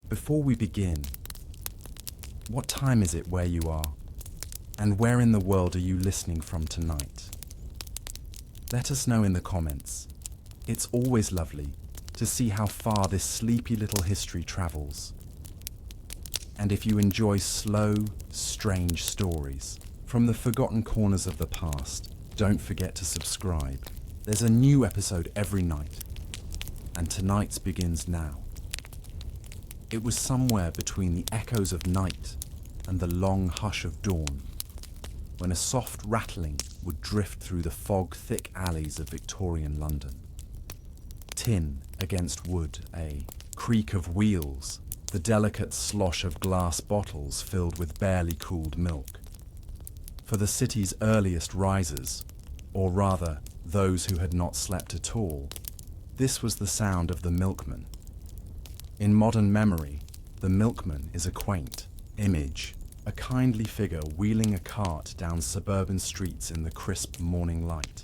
Before we begin, what time is it where you are? And where in the world are you listening from tonight? Let us know in the comments. It's always lovely to see how far this sleepy little history travels. And if you enjoy slow, strange stories from the forgotten corners of the past, don't forget to subscribe. There's a new episode every night, and tonight's begins now. It was somewhere between the echoes of night and the long hush of dawn, when a soft rattling would drift through the fog-thick alleys of Victorian London. Tin against wood, a creak of wheels, the delicate slosh of glass bottles filled with barely cooled milk. For the city's earliest risers, or rather those who had not slept at all, this was the sound of the milkman. In modern memory, the milkman is a quaint image, a kindly figure wheeling a cart down suburban streets in the crisp morning light.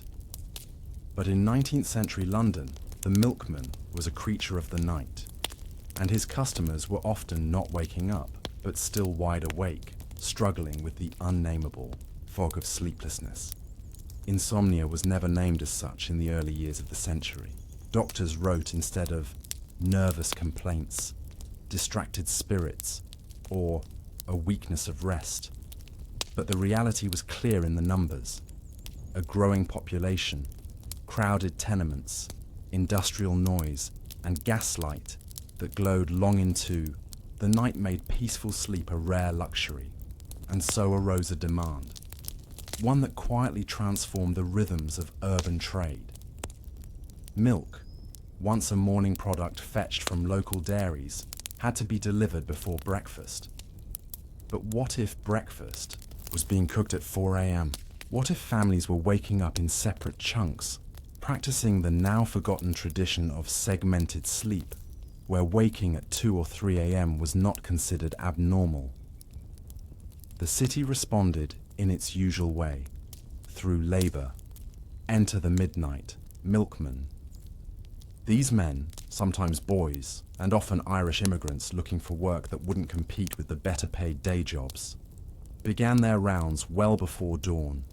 But in 19th century London, the milkman was a creature of the night, and his customers were often not waking up, but still wide awake, struggling with the unnameable fog of sleeplessness. Insomnia was never named as such in the early years of the century. Doctors wrote instead of nervous complaints, distracted spirits, or a weakness of rest. But the reality was clear in the numbers. A growing population, crowded tenements, industrial noise, and gaslight that glowed long into the night made peaceful sleep a rare luxury. And so arose a demand, one that quietly transformed the rhythms of urban trade. Milk, once a morning product fetched from local dairies, had to be delivered before breakfast. But what if breakfast was being cooked at 4 a.m.? What if families were waking up in separate chunks, practicing the now forgotten tradition of segmented sleep, where waking at 2 or 3 a.m. was not considered abnormal? The city responded in its usual way, through labor. Enter the midnight milkmen. These men, sometimes boys, and often Irish immigrants looking for work that wouldn't compete with the better-paid day jobs, began their rounds well before dawn,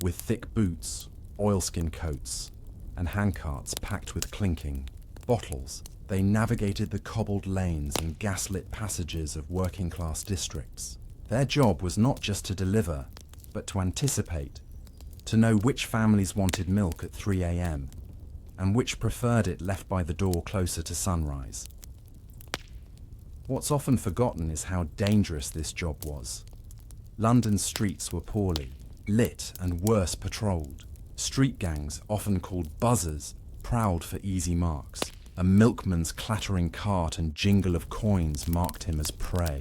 with thick boots, oilskin coats, and handcarts packed with clinking bottles. They navigated the cobbled lanes and gaslit passages of working-class districts. Their job was not just to deliver, but to anticipate, to know which families wanted milk at 3 a.m., and which preferred it left by the door closer to sunrise. What's often forgotten is how dangerous this job was. London's streets were poorly lit and worse patrolled. Street gangs, often called buzzers, prowled for easy marks. A milkman's clattering cart and jingle of coins marked him as prey.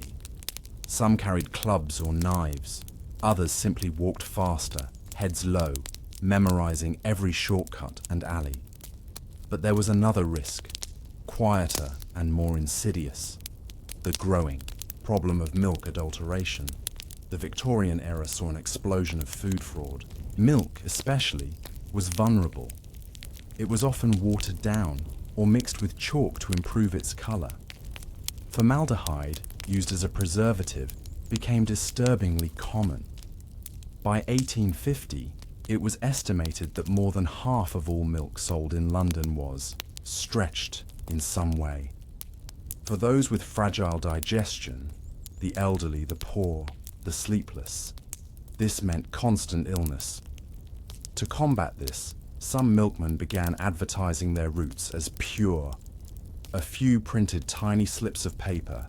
Some carried clubs or knives. Others simply walked faster, heads low, memorizing every shortcut and alley. But there was another risk, quieter and more insidious: the growing problem of milk adulteration. The Victorian era saw an explosion of food fraud. Milk, especially, was vulnerable. It was often watered down or mixed with chalk to improve its color. Formaldehyde, used as a preservative, became disturbingly common. By 1850, it was estimated that more than half of all milk sold in London was stretched in some way. For those with fragile digestion, the elderly, the poor, the sleepless, this meant constant illness. To combat this, some milkmen began advertising their routes as pure. A few printed tiny slips of paper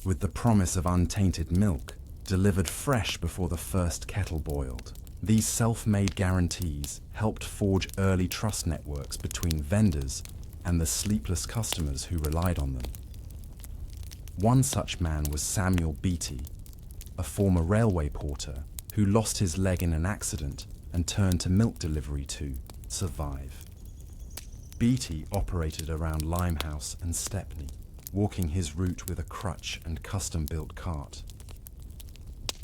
with the promise of untainted milk, delivered fresh before the first kettle boiled. These self-made guarantees helped forge early trust networks between vendors and the sleepless customers who relied on them. One such man was Samuel Beattie, a former railway porter who lost his leg in an accident and turned to milk delivery to survive. Beattie operated around Limehouse and Stepney, walking his route with a crutch and custom-built cart.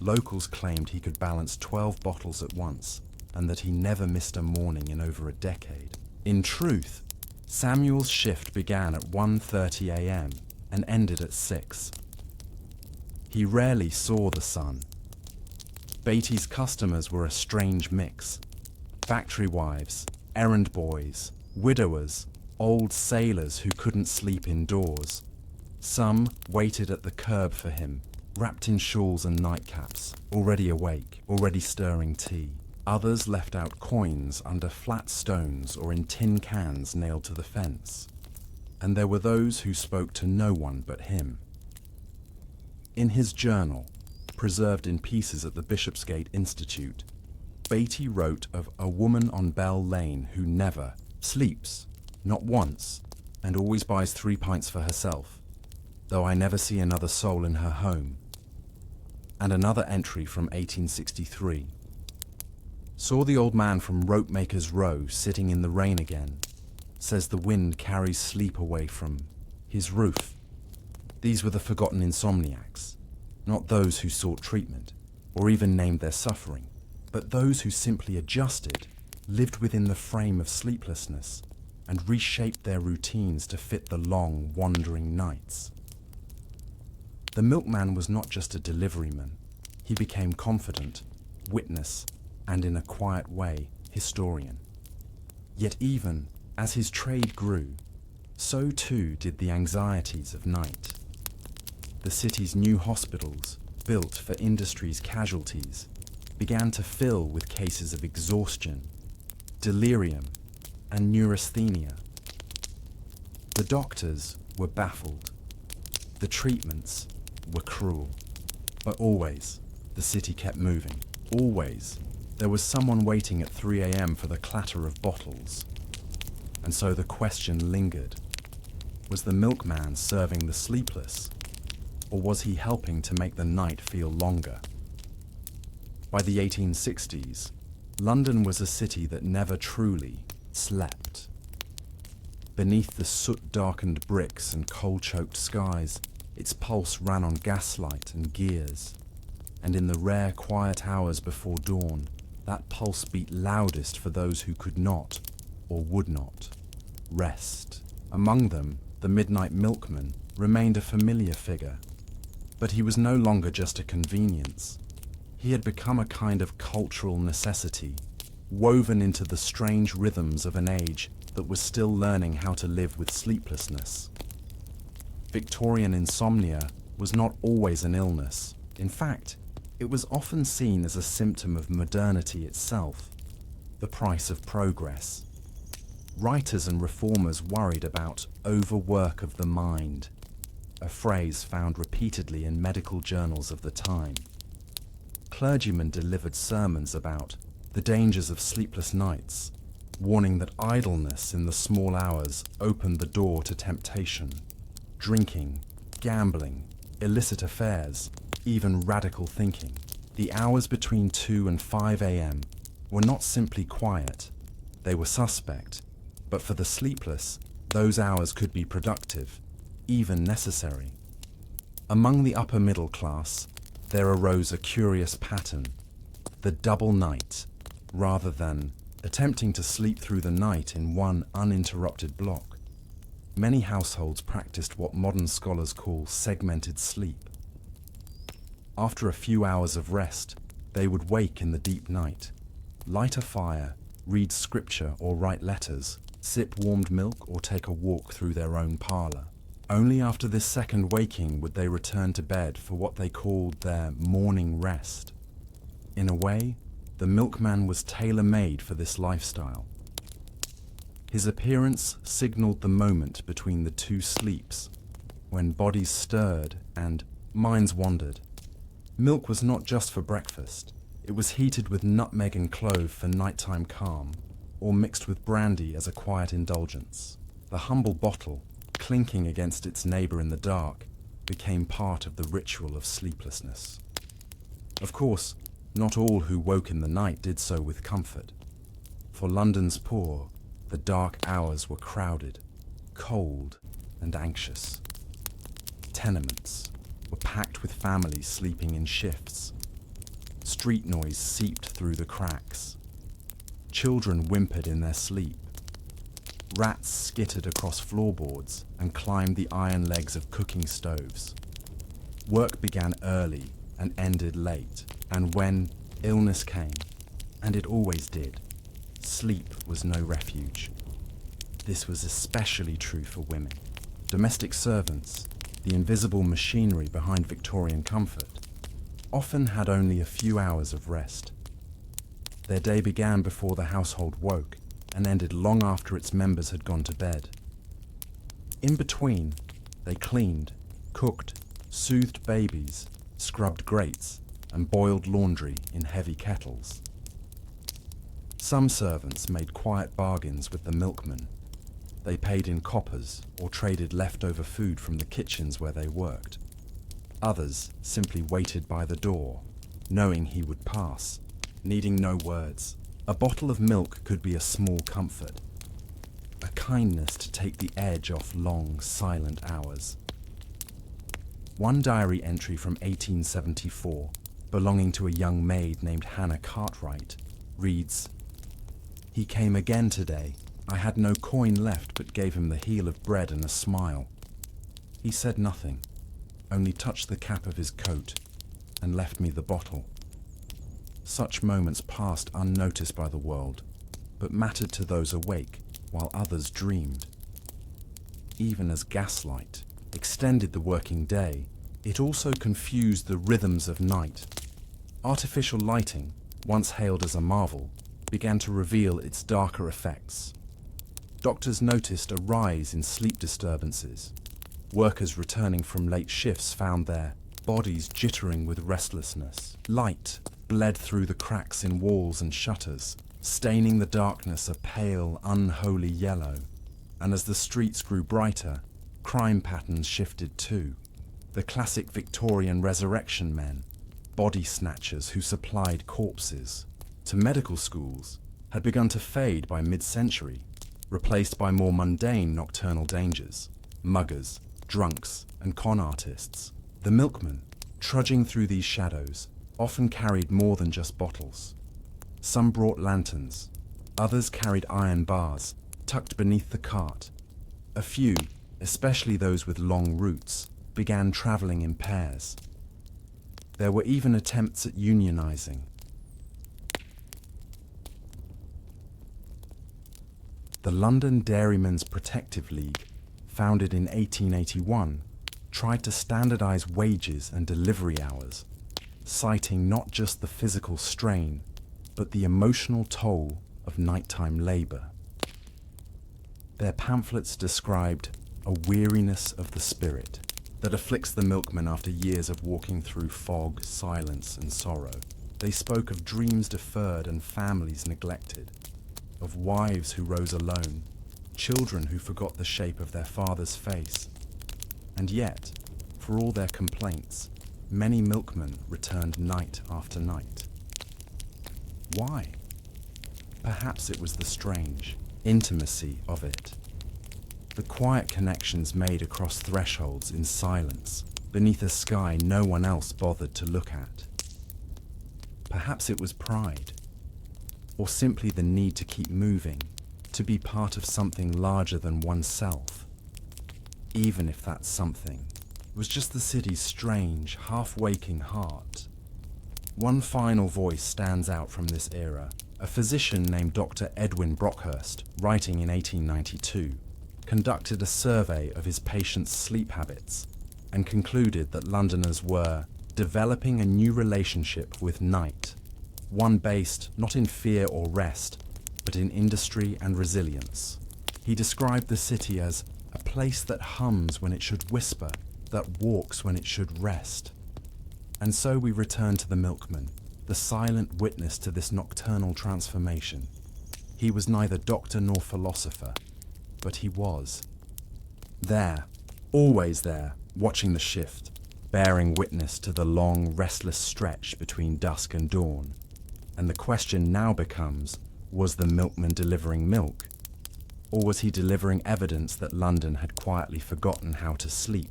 Locals claimed he could balance 12 bottles at once, and that he never missed a morning in over a decade. In truth, Samuel's shift began at 1:30 a.m. and ended at 6. He rarely saw the sun. Beatty's customers were a strange mix: factory wives, errand boys, widowers, old sailors who couldn't sleep indoors. Some waited at the curb for him, wrapped in shawls and nightcaps, already awake, already stirring tea. Others left out coins under flat stones or in tin cans nailed to the fence. And there were those who spoke to no one but him. In his journal, preserved in pieces at the Bishopsgate Institute, Beatty wrote of a woman on Bell Lane who never sleeps, not once, and always buys 3 pints for herself, though I never see another soul in her home. And another entry from 1863. Saw the old man from Ropemaker's Row sitting in the rain again. Says the wind carries sleep away from his roof. These were the forgotten insomniacs, not those who sought treatment, or even named their suffering, but those who simply adjusted, lived within the frame of sleeplessness, and reshaped their routines to fit the long, wandering nights. The milkman was not just a deliveryman. He became confidant, witness, and in a quiet way, historian. Yet even as his trade grew, so too did the anxieties of night. The city's new hospitals, built for industry's casualties, began to fill with cases of exhaustion, delirium, and neurasthenia. The doctors were baffled. The treatments were cruel. But always, the city kept moving. Always, there was someone waiting at 3 a.m. for the clatter of bottles. And so the question lingered. Was the milkman serving the sleepless? Or was he helping to make the night feel longer? By the 1860s, London was a city that never truly slept. Beneath the soot-darkened bricks and coal-choked skies, its pulse ran on gaslight and gears. And in the rare quiet hours before dawn, that pulse beat loudest for those who could not, or would not, rest. Among them, the midnight milkman remained a familiar figure. But he was no longer just a convenience. He had become a kind of cultural necessity, woven into the strange rhythms of an age that was still learning how to live with sleeplessness. Victorian insomnia was not always an illness. In fact, it was often seen as a symptom of modernity itself, the price of progress. Writers and reformers worried about overwork of the mind, a phrase found repeatedly in medical journals of the time. Clergymen delivered sermons about the dangers of sleepless nights, warning that idleness in the small hours opened the door to temptation. Drinking, gambling, illicit affairs, even radical thinking. The hours between 2 and 5 a.m. were not simply quiet, they were suspect. But for the sleepless, those hours could be productive, even necessary. Among the upper middle class, there arose a curious pattern, the double night, rather than attempting to sleep through the night in one uninterrupted block. Many households practiced what modern scholars call segmented sleep. After a few hours of rest, they would wake in the deep night, light a fire, read scripture or write letters, sip warmed milk or take a walk through their own parlour. Only after this second waking would they return to bed for what they called their morning rest. In a way, the milkman was tailor-made for this lifestyle. His appearance signalled the moment between the two sleeps, when bodies stirred and minds wandered. Milk was not just for breakfast. It was heated with nutmeg and clove for nighttime calm, or mixed with brandy as a quiet indulgence. The humble bottle, clinking against its neighbour in the dark, became part of the ritual of sleeplessness. Of course, not all who woke in the night did so with comfort. For London's poor, the dark hours were crowded, cold, and anxious. Tenements were packed with families sleeping in shifts. Street noise seeped through the cracks. Children whimpered in their sleep. Rats skittered across floorboards and climbed the iron legs of cooking stoves. Work began early and ended late, and when illness came, and it always did, sleep was no refuge. This was especially true for women. Domestic servants, the invisible machinery behind Victorian comfort, often had only a few hours of rest. Their day began before the household woke and ended long after its members had gone to bed. In between, they cleaned, cooked, soothed babies, scrubbed grates, and boiled laundry in heavy kettles. Some servants made quiet bargains with the milkman. They paid in coppers or traded leftover food from the kitchens where they worked. Others simply waited by the door, knowing he would pass, needing no words. A bottle of milk could be a small comfort, a kindness to take the edge off long, silent hours. One diary entry from 1874, belonging to a young maid named Hannah Cartwright, reads, "He came again today. I had no coin left but gave him the heel of bread and a smile. He said nothing, only touched the cap of his coat and left me the bottle." Such moments passed unnoticed by the world, but mattered to those awake while others dreamed. Even as gaslight extended the working day, it also confused the rhythms of night. Artificial lighting, once hailed as a marvel, began to reveal its darker effects. Doctors noticed a rise in sleep disturbances. Workers returning from late shifts found their bodies jittering with restlessness. Light bled through the cracks in walls and shutters, staining the darkness a pale, unholy yellow. And as the streets grew brighter, crime patterns shifted too. The classic Victorian resurrection men, body snatchers who supplied corpses to medical schools, had begun to fade by mid-century, replaced by more mundane nocturnal dangers, muggers, drunks, and con artists. The milkman, trudging through these shadows, often carried more than just bottles. Some brought lanterns, others carried iron bars tucked beneath the cart. A few, especially those with long routes, began traveling in pairs. There were even attempts at unionizing. The London Dairymen's Protective League, founded in 1881, tried to standardize wages and delivery hours, citing not just the physical strain, but the emotional toll of nighttime labor. Their pamphlets described a weariness of the spirit that afflicts the milkman after years of walking through fog, silence, and sorrow. They spoke of dreams deferred and families neglected, of wives who rose alone, children who forgot the shape of their father's face. And yet, for all their complaints, many milkmen returned night after night. Why? Perhaps it was the strange intimacy of it. The quiet connections made across thresholds in silence, beneath a sky no one else bothered to look at. Perhaps it was pride, or simply the need to keep moving, to be part of something larger than oneself, even if that something was just the city's strange, half-waking heart. One final voice stands out from this era, a physician named Dr. Edwin Brockhurst, writing in 1892, conducted a survey of his patients' sleep habits and concluded that Londoners were developing a new relationship with night, one based not in fear or rest, but in industry and resilience. He described the city as a place that hums when it should whisper, that walks when it should rest. And so we return to the milkman, the silent witness to this nocturnal transformation. He was neither doctor nor philosopher, but he was. There, always there, watching the shift, bearing witness to the long, restless stretch between dusk and dawn. And the question now becomes, was the milkman delivering milk? Or was he delivering evidence that London had quietly forgotten how to sleep?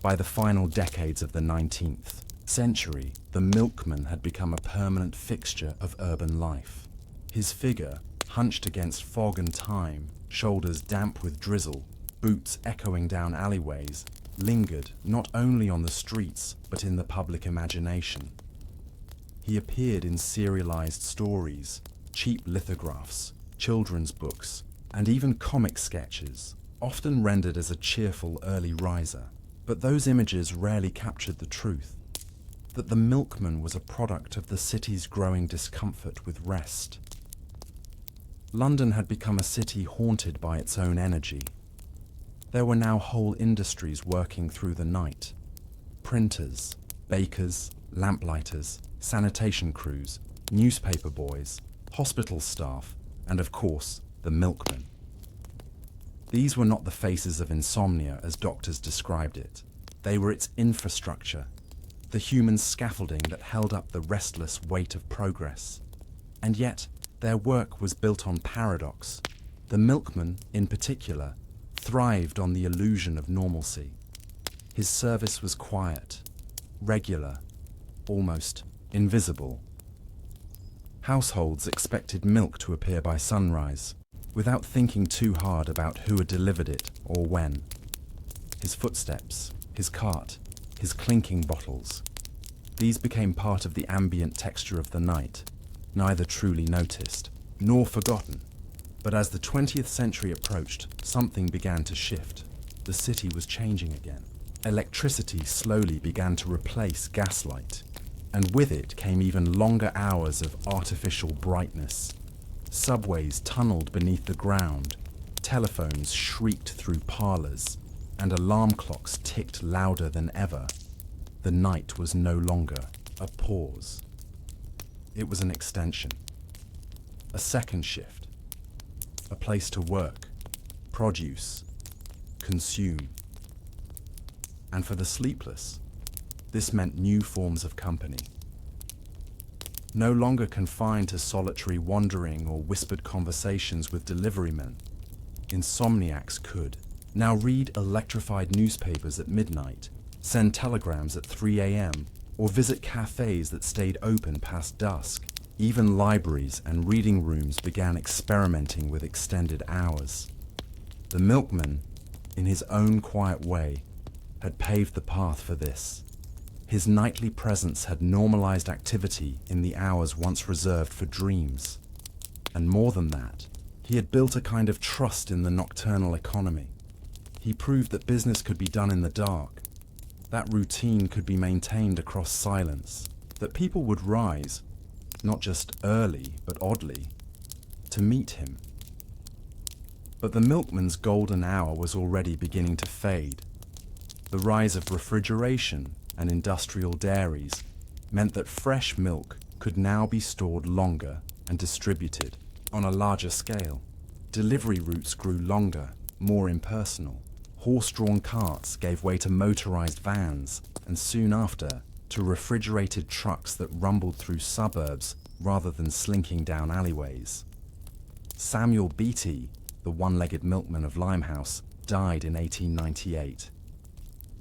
By the final decades of the 19th century, the milkman had become a permanent fixture of urban life. His figure, hunched against fog and time, shoulders damp with drizzle, boots echoing down alleyways, lingered not only on the streets but in the public imagination. He appeared in serialized stories, cheap lithographs, children's books, and even comic sketches, often rendered as a cheerful early riser. But those images rarely captured the truth, that the milkman was a product of the city's growing discomfort with rest. London had become a city haunted by its own energy. There were now whole industries working through the night. Printers, bakers, lamplighters, sanitation crews, newspaper boys, hospital staff, and of course, the milkmen. These were not the faces of insomnia as doctors described it. They were its infrastructure, the human scaffolding that held up the restless weight of progress. And yet, their work was built on paradox. The milkman, in particular, thrived on the illusion of normalcy. His service was quiet, regular, almost invisible. Households expected milk to appear by sunrise, without thinking too hard about who had delivered it or when. His footsteps, his cart, his clinking bottles. These became part of the ambient texture of the night, neither truly noticed nor forgotten. But as the 20th century approached, something began to shift. The city was changing again. Electricity slowly began to replace gaslight, and with it came even longer hours of artificial brightness. Subways tunneled beneath the ground, telephones shrieked through parlors, and alarm clocks ticked louder than ever. The night was no longer a pause. It was an extension, a second shift, a place to work, produce, consume. And for the sleepless, this meant new forms of company. No longer confined to solitary wandering or whispered conversations with deliverymen, insomniacs could now read electrified newspapers at midnight, send telegrams at 3 a.m., or visit cafes that stayed open past dusk. Even libraries and reading rooms began experimenting with extended hours. The milkman, in his own quiet way, had paved the path for this. His nightly presence had normalized activity in the hours once reserved for dreams. And more than that, he had built a kind of trust in the nocturnal economy. He proved that business could be done in the dark, that routine could be maintained across silence, that people would rise, not just early, but oddly, to meet him. But the milkman's golden hour was already beginning to fade. The rise of refrigeration and industrial dairies meant that fresh milk could now be stored longer and distributed on a larger scale. Delivery routes grew longer, more impersonal. Horse-drawn carts gave way to motorized vans, and soon after, to refrigerated trucks that rumbled through suburbs rather than slinking down alleyways. Samuel Beattie, the one-legged milkman of Limehouse, died in 1898.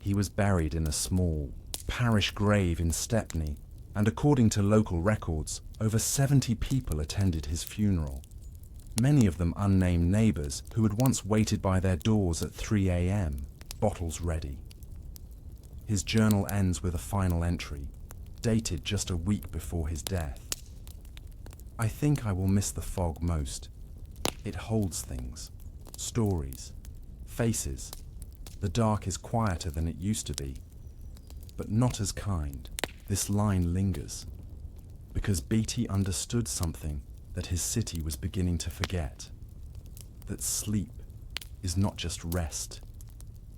He was buried in a small parish grave in Stepney, and according to local records, over 70 people attended his funeral. Many of them unnamed neighbors who had once waited by their doors at 3 a.m., bottles ready. His journal ends with a final entry, dated just a week before his death. I think I will miss the fog most. It holds things, stories, faces. The dark is quieter than it used to be, but not as kind. This line lingers, because Beattie understood something that his city was beginning to forget, that sleep is not just rest,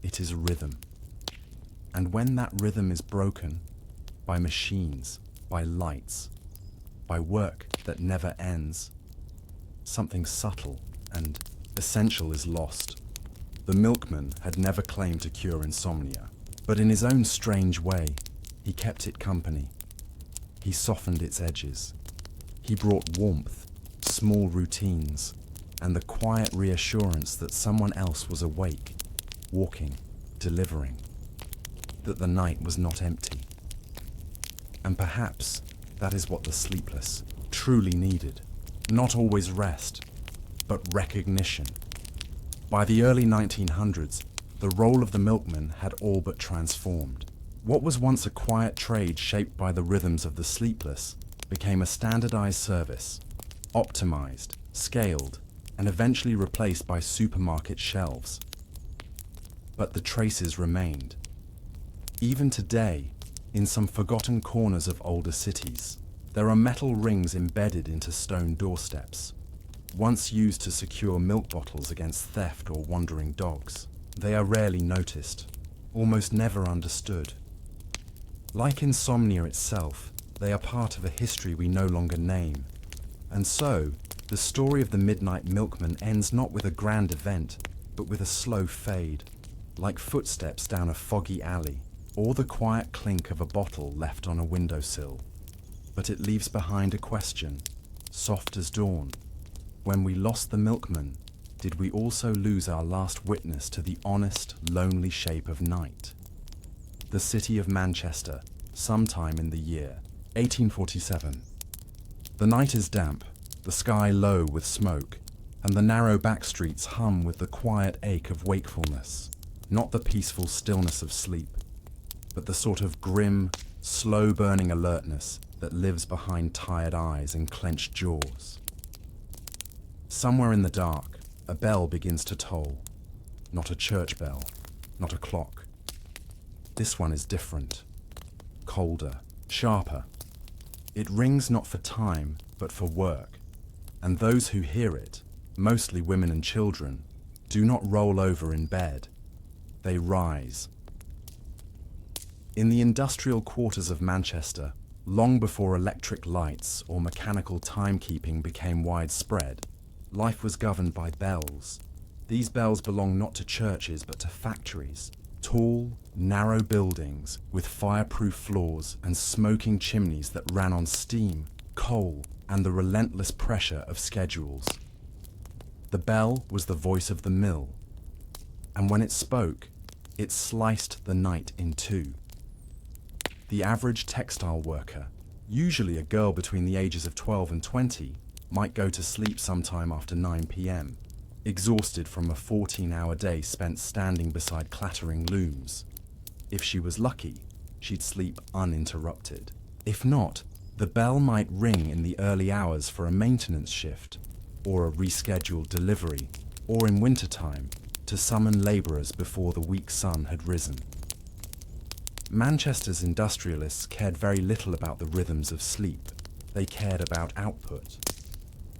it is rhythm. And when that rhythm is broken by machines, by lights, by work that never ends, something subtle and essential is lost. The milkman had never claimed to cure insomnia, but in his own strange way, he kept it company. He softened its edges. He brought warmth, small routines, and the quiet reassurance that someone else was awake, walking, delivering, that the night was not empty. And perhaps that is what the sleepless truly needed. Not always rest, but recognition. By the early 1900s, the role of the milkman had all but transformed. What was once a quiet trade shaped by the rhythms of the sleepless became a standardized service, optimized, scaled, and eventually replaced by supermarket shelves. But the traces remained. Even today, in some forgotten corners of older cities, there are metal rings embedded into stone doorsteps, once used to secure milk bottles against theft or wandering dogs. They are rarely noticed, almost never understood. Like insomnia itself, they are part of a history we no longer name. And so, the story of the Midnight Milkman ends not with a grand event, but with a slow fade, like footsteps down a foggy alley, or the quiet clink of a bottle left on a windowsill. But it leaves behind a question, soft as dawn. When we lost the milkman, did we also lose our last witness to the honest, lonely shape of night? The city of Manchester, sometime in the year 1847. The night is damp, the sky low with smoke, and the narrow back streets hum with the quiet ache of wakefulness, not the peaceful stillness of sleep, but the sort of grim, slow-burning alertness that lives behind tired eyes and clenched jaws. Somewhere in the dark, a bell begins to toll. Not a church bell, not a clock. This one is different, colder, sharper. It rings not for time, but for work. And those who hear it, mostly women and children, do not roll over in bed. They rise. In the industrial quarters of Manchester, long before electric lights or mechanical timekeeping became widespread, life was governed by bells. These bells belong not to churches but to factories, tall, narrow buildings with fireproof floors and smoking chimneys that ran on steam, coal, and the relentless pressure of schedules. The bell was the voice of the mill, and when it spoke, it sliced the night in two. The average textile worker, usually a girl between the ages of 12 and 20, might go to sleep sometime after 9 p.m., exhausted from a 14-hour day spent standing beside clattering looms. If she was lucky, she'd sleep uninterrupted. If not, the bell might ring in the early hours for a maintenance shift, or a rescheduled delivery, or in wintertime, to summon labourers before the weak sun had risen. Manchester's industrialists cared very little about the rhythms of sleep. They cared about output.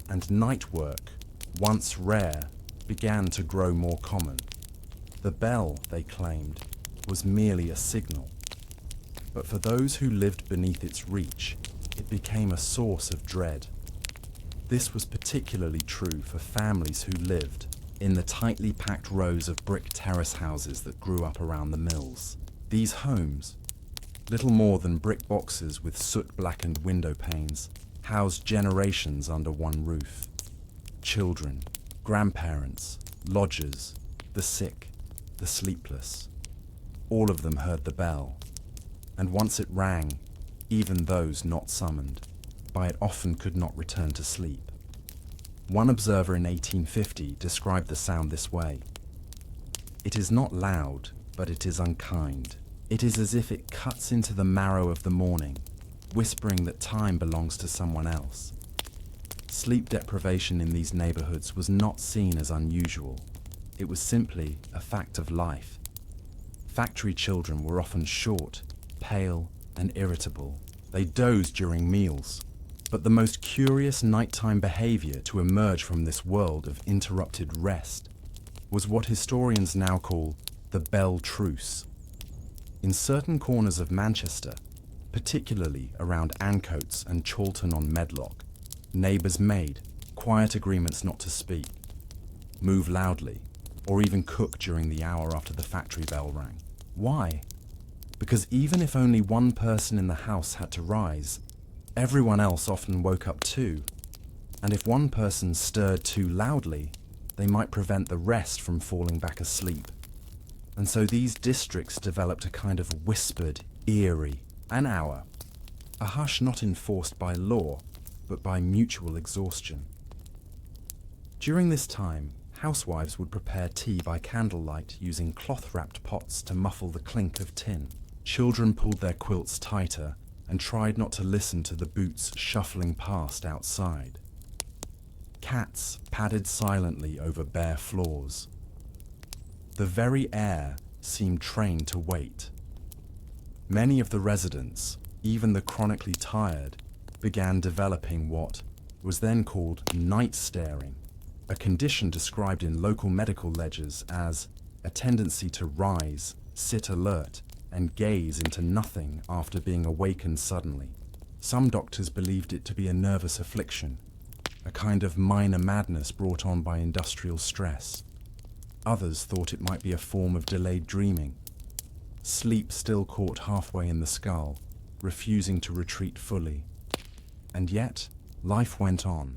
And night work, once rare, began to grow more common. The bell, they claimed, was merely a signal. But for those who lived beneath its reach, it became a source of dread. This was particularly true for families who lived in the tightly packed rows of brick terrace houses that grew up around the mills. These homes, little more than brick boxes with soot-blackened window panes, housed generations under one roof. Children, grandparents, lodgers, the sick, the sleepless. All of them heard the bell, and once it rang, even those not summoned, by it often could not return to sleep. One observer in 1850 described the sound this way: "It is not loud, but it is unkind. It is as if it cuts into the marrow of the morning, whispering that time belongs to someone else." Sleep deprivation in these neighborhoods was not seen as unusual. It was simply a fact of life. Factory children were often short, pale, and irritable. They dozed during meals. But the most curious nighttime behavior to emerge from this world of interrupted rest was what historians now call the bell truce. In certain corners of Manchester, particularly around Ancoats and Chorlton-on-Medlock, neighbours made quiet agreements not to speak, move loudly, or even cook during the hour after the factory bell rang. Why? Because even if only one person in the house had to rise, everyone else often woke up too, and if one person stirred too loudly, they might prevent the rest from falling back asleep. And so these districts developed a kind of whispered, eerie, an hour, a hush not enforced by law, but by mutual exhaustion. During this time, housewives would prepare tea by candlelight using cloth-wrapped pots to muffle the clink of tin. Children pulled their quilts tighter and tried not to listen to the boots shuffling past outside. Cats padded silently over bare floors. The very air seemed trained to wait. Many of the residents, even the chronically tired, began developing what was then called night staring, a condition described in local medical ledgers as a tendency to rise, sit alert, and gaze into nothing after being awakened suddenly. Some doctors believed it to be a nervous affliction, a kind of minor madness brought on by industrial stress. Others thought it might be a form of delayed dreaming. Sleep still caught halfway in the skull, refusing to retreat fully. And yet, life went on.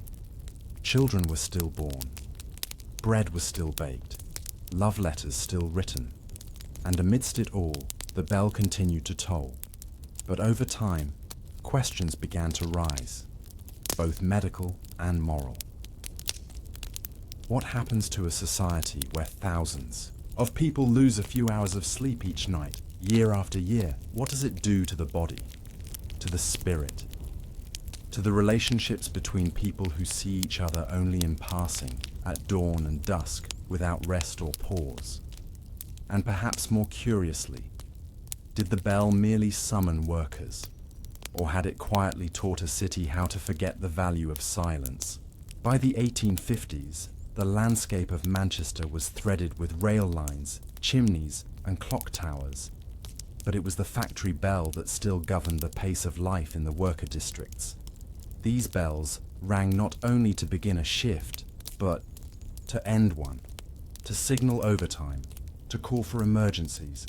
Children were still born. Bread was still baked. Love letters still written. And amidst it all, the bell continued to toll. But over time, questions began to rise, both medical and moral. What happens to a society where thousands of people lose a few hours of sleep each night, year after year? What does it do to the body, to the spirit, to the relationships between people who see each other only in passing, at dawn and dusk, without rest or pause? And perhaps more curiously, did the bell merely summon workers, or had it quietly taught a city how to forget the value of silence? By the 1850s, the landscape of Manchester was threaded with rail lines, chimneys, and clock towers. But it was the factory bell that still governed the pace of life in the worker districts. These bells rang not only to begin a shift, but to end one, to signal overtime, to call for emergencies,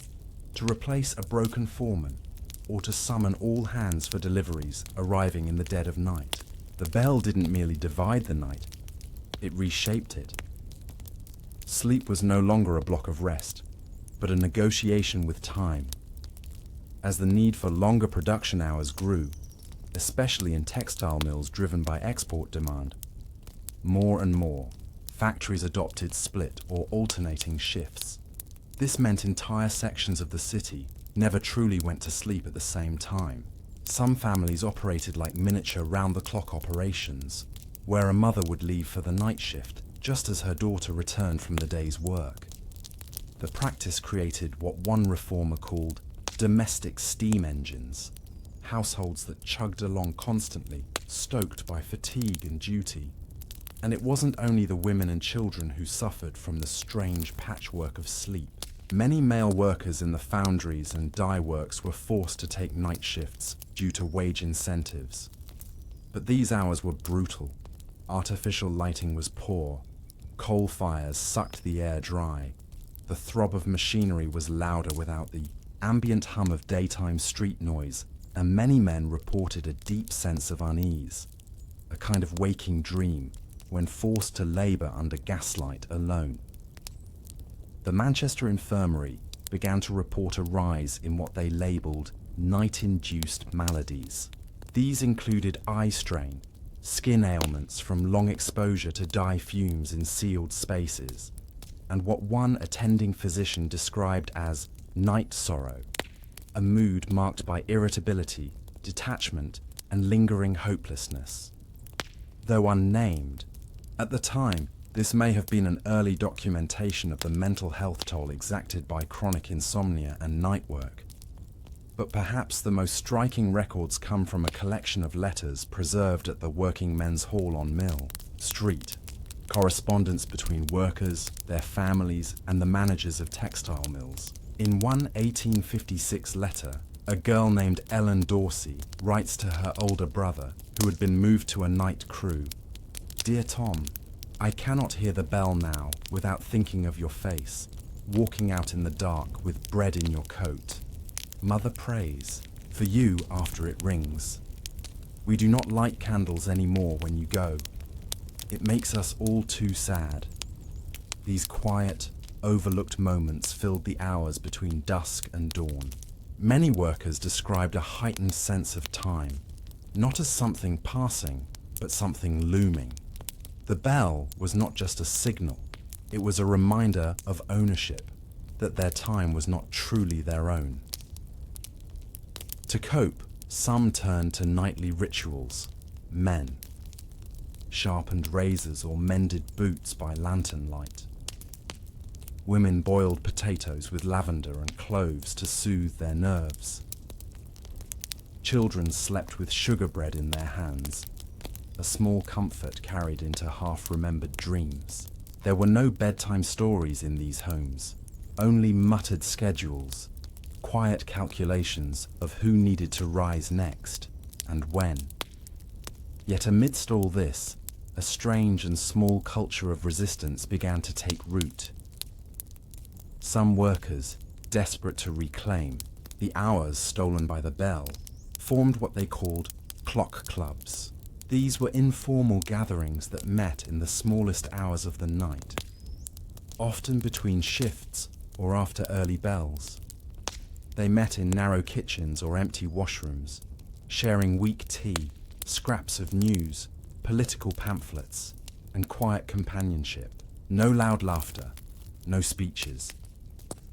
to replace a broken foreman, or to summon all hands for deliveries arriving in the dead of night. The bell didn't merely divide the night, it reshaped it. Sleep was no longer a block of rest, but a negotiation with time. As the need for longer production hours grew, especially in textile mills driven by export demand, more and more, factories adopted split or alternating shifts. This meant entire sections of the city never truly went to sleep at the same time. Some families operated like miniature round-the-clock operations, where a mother would leave for the night shift just as her daughter returned from the day's work. The practice created what one reformer called domestic steam engines, households that chugged along constantly, stoked by fatigue and duty. And it wasn't only the women and children who suffered from the strange patchwork of sleep. Many male workers in the foundries and dye works were forced to take night shifts due to wage incentives. But these hours were brutal. Artificial lighting was poor. Coal fires sucked the air dry. The throb of machinery was louder without the ambient hum of daytime street noise, and many men reported a deep sense of unease, a kind of waking dream, when forced to labour under gaslight alone. The Manchester Infirmary began to report a rise in what they labelled night-induced maladies. These included eye strain, skin ailments from long exposure to dye fumes in sealed spaces, and what one attending physician described as night sorrow, a mood marked by irritability, detachment, and lingering hopelessness. Though unnamed, at the time, this may have been an early documentation of the mental health toll exacted by chronic insomnia and night work. But perhaps the most striking records come from a collection of letters preserved at the Working Men's Hall on Mill Street, correspondence between workers, their families, and the managers of textile mills. In one 1856 letter, a girl named Ellen Dorsey writes to her older brother, who had been moved to a night crew, "Dear Tom, I cannot hear the bell now without thinking of your face, walking out in the dark with bread in your coat. Mother prays for you after it rings. We do not light candles anymore when you go. It makes us all too sad." These quiet, overlooked moments filled the hours between dusk and dawn. Many workers described a heightened sense of time, not as something passing, but something looming. The bell was not just a signal, it was a reminder of ownership, that their time was not truly their own. To cope, some turned to nightly rituals, men. Sharpened razors or mended boots by lantern light. Women boiled potatoes with lavender and cloves to soothe their nerves. Children slept with sugar bread in their hands, a small comfort carried into half-remembered dreams. There were no bedtime stories in these homes, only muttered schedules, quiet calculations of who needed to rise next and when. Yet amidst all this, a strange and small culture of resistance began to take root. Some workers, desperate to reclaim the hours stolen by the bell, formed what they called clock clubs. These were informal gatherings that met in the smallest hours of the night, often between shifts or after early bells. They met in narrow kitchens or empty washrooms, sharing weak tea, scraps of news, political pamphlets, and quiet companionship. No loud laughter, no speeches.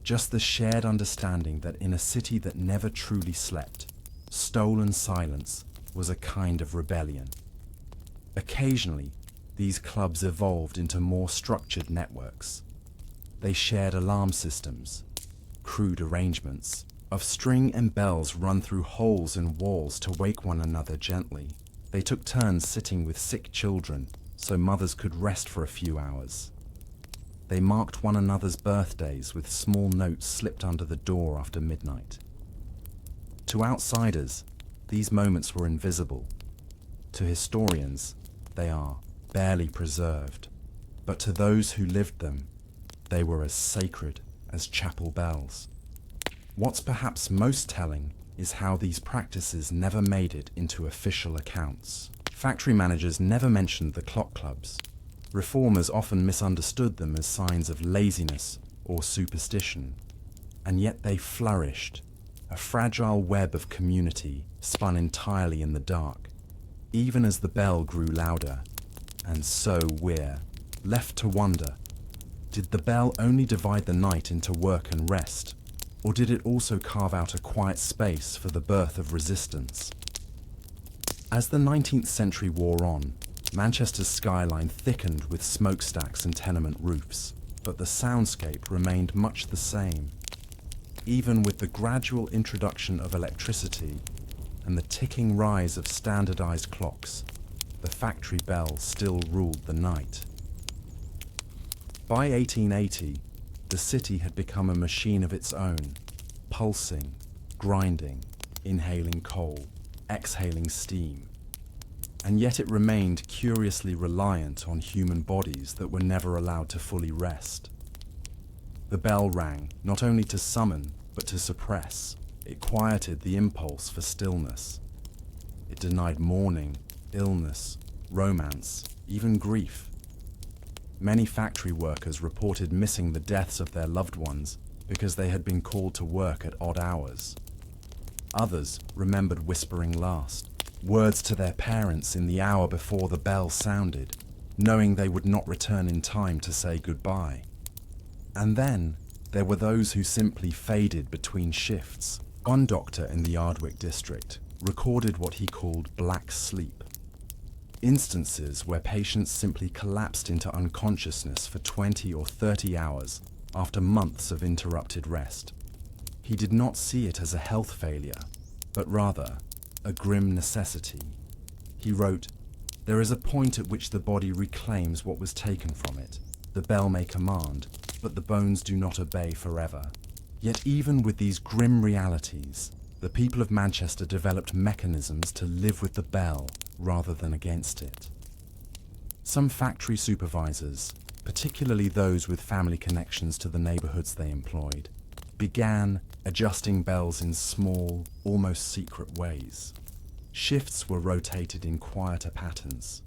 Just the shared understanding that in a city that never truly slept, stolen silence was a kind of rebellion. Occasionally, these clubs evolved into more structured networks. They shared alarm systems, crude arrangements of string and bells run through holes in walls to wake one another gently. They took turns sitting with sick children so mothers could rest for a few hours. They marked one another's birthdays with small notes slipped under the door after midnight. To outsiders, these moments were invisible. To historians, they are barely preserved. But to those who lived them, they were as sacred as chapel bells. What's perhaps most telling is how these practices never made it into official accounts. Factory managers never mentioned the clock clubs. Reformers often misunderstood them as signs of laziness or superstition, and yet they flourished, a fragile web of community spun entirely in the dark, even as the bell grew louder. And so we're left to wonder, did the bell only divide the night into work and rest, or did it also carve out a quiet space for the birth of resistance? As the 19th century wore on, Manchester's skyline thickened with smokestacks and tenement roofs, but the soundscape remained much the same. Even with the gradual introduction of electricity and the ticking rise of standardized clocks, the factory bell still ruled the night. By 1880, the city had become a machine of its own, pulsing, grinding, inhaling coal, exhaling steam. And yet it remained curiously reliant on human bodies that were never allowed to fully rest. The bell rang not only to summon, but to suppress. It quieted the impulse for stillness. It denied mourning, illness, romance, even grief. Many factory workers reported missing the deaths of their loved ones because they had been called to work at odd hours. Others remembered whispering last, words to their parents in the hour before the bell sounded, knowing they would not return in time to say goodbye. And then there were those who simply faded between shifts. One doctor in the Ardwick district recorded what he called black sleep, instances where patients simply collapsed into unconsciousness for 20 or 30 hours after months of interrupted rest. He did not see it as a health failure, but rather a grim necessity. He wrote, "There is a point at which the body reclaims what was taken from it. The bell may command, but the bones do not obey forever." Yet even with these grim realities, the people of Manchester developed mechanisms to live with the bell rather than against it. Some factory supervisors, particularly those with family connections to the neighborhoods they employed, began adjusting bells in small, almost secret ways. Shifts were rotated in quieter patterns.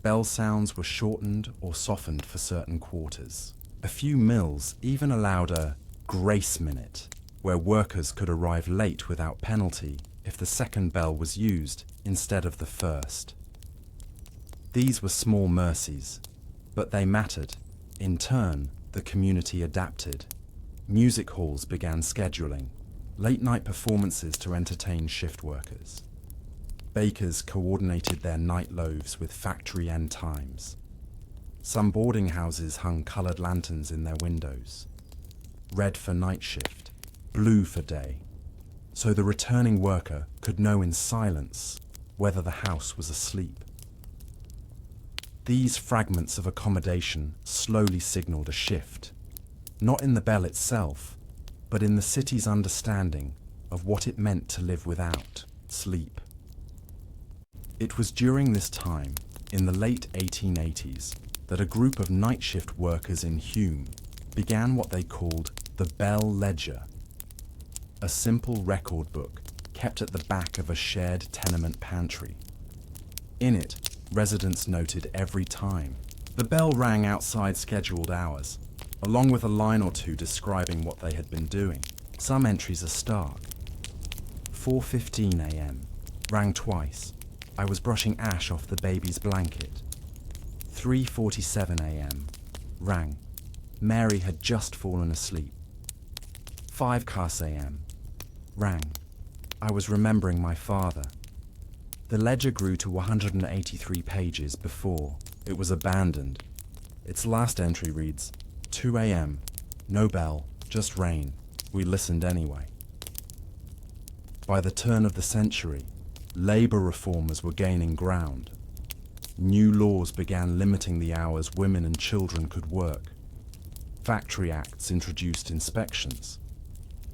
Bell sounds were shortened or softened for certain quarters. A few mills even allowed a grace minute, where workers could arrive late without penalty if the second bell was used instead of the first. These were small mercies, but they mattered. In turn, the community adapted. Music halls began scheduling late-night performances to entertain shift workers. Bakers coordinated their night loaves with factory end times. Some boarding houses hung coloured lanterns in their windows. Red for night shift, blue for day, so the returning worker could know in silence whether the house was asleep. These fragments of accommodation slowly signalled a shift, not in the bell itself, but in the city's understanding of what it meant to live without sleep. It was during this time, in the late 1880s, that a group of night shift workers in Hume began what they called the Bell Ledger, a simple record book kept at the back of a shared tenement pantry. In it, residents noted every time the bell rang outside scheduled hours, along with a line or two describing what they had been doing. Some entries are stark. 4:15 a.m. rang twice. I was brushing ash off the baby's blanket. 3:47 a.m. rang. Mary had just fallen asleep. 5:00 a.m. rang. I was remembering my father. The ledger grew to 183 pages before it was abandoned. Its last entry reads, 2 a.m. No bell, just rain. We listened anyway. By the turn of the century, labour reformers were gaining ground. New laws began limiting the hours women and children could work. Factory acts introduced inspections.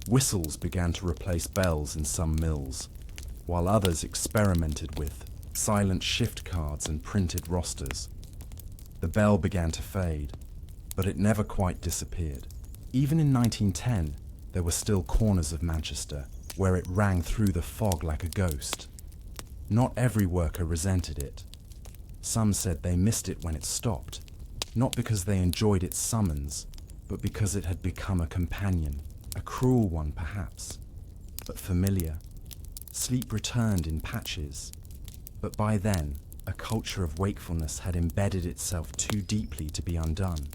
Whistles began to replace bells in some mills, while others experimented with silent shift cards and printed rosters. The bell began to fade, but it never quite disappeared. Even in 1910, there were still corners of Manchester where it rang through the fog like a ghost. Not every worker resented it. Some said they missed it when it stopped, not because they enjoyed its summons, but because it had become a companion, a cruel one perhaps, but familiar. Sleep returned in patches, but by then, a culture of wakefulness had embedded itself too deeply to be undone.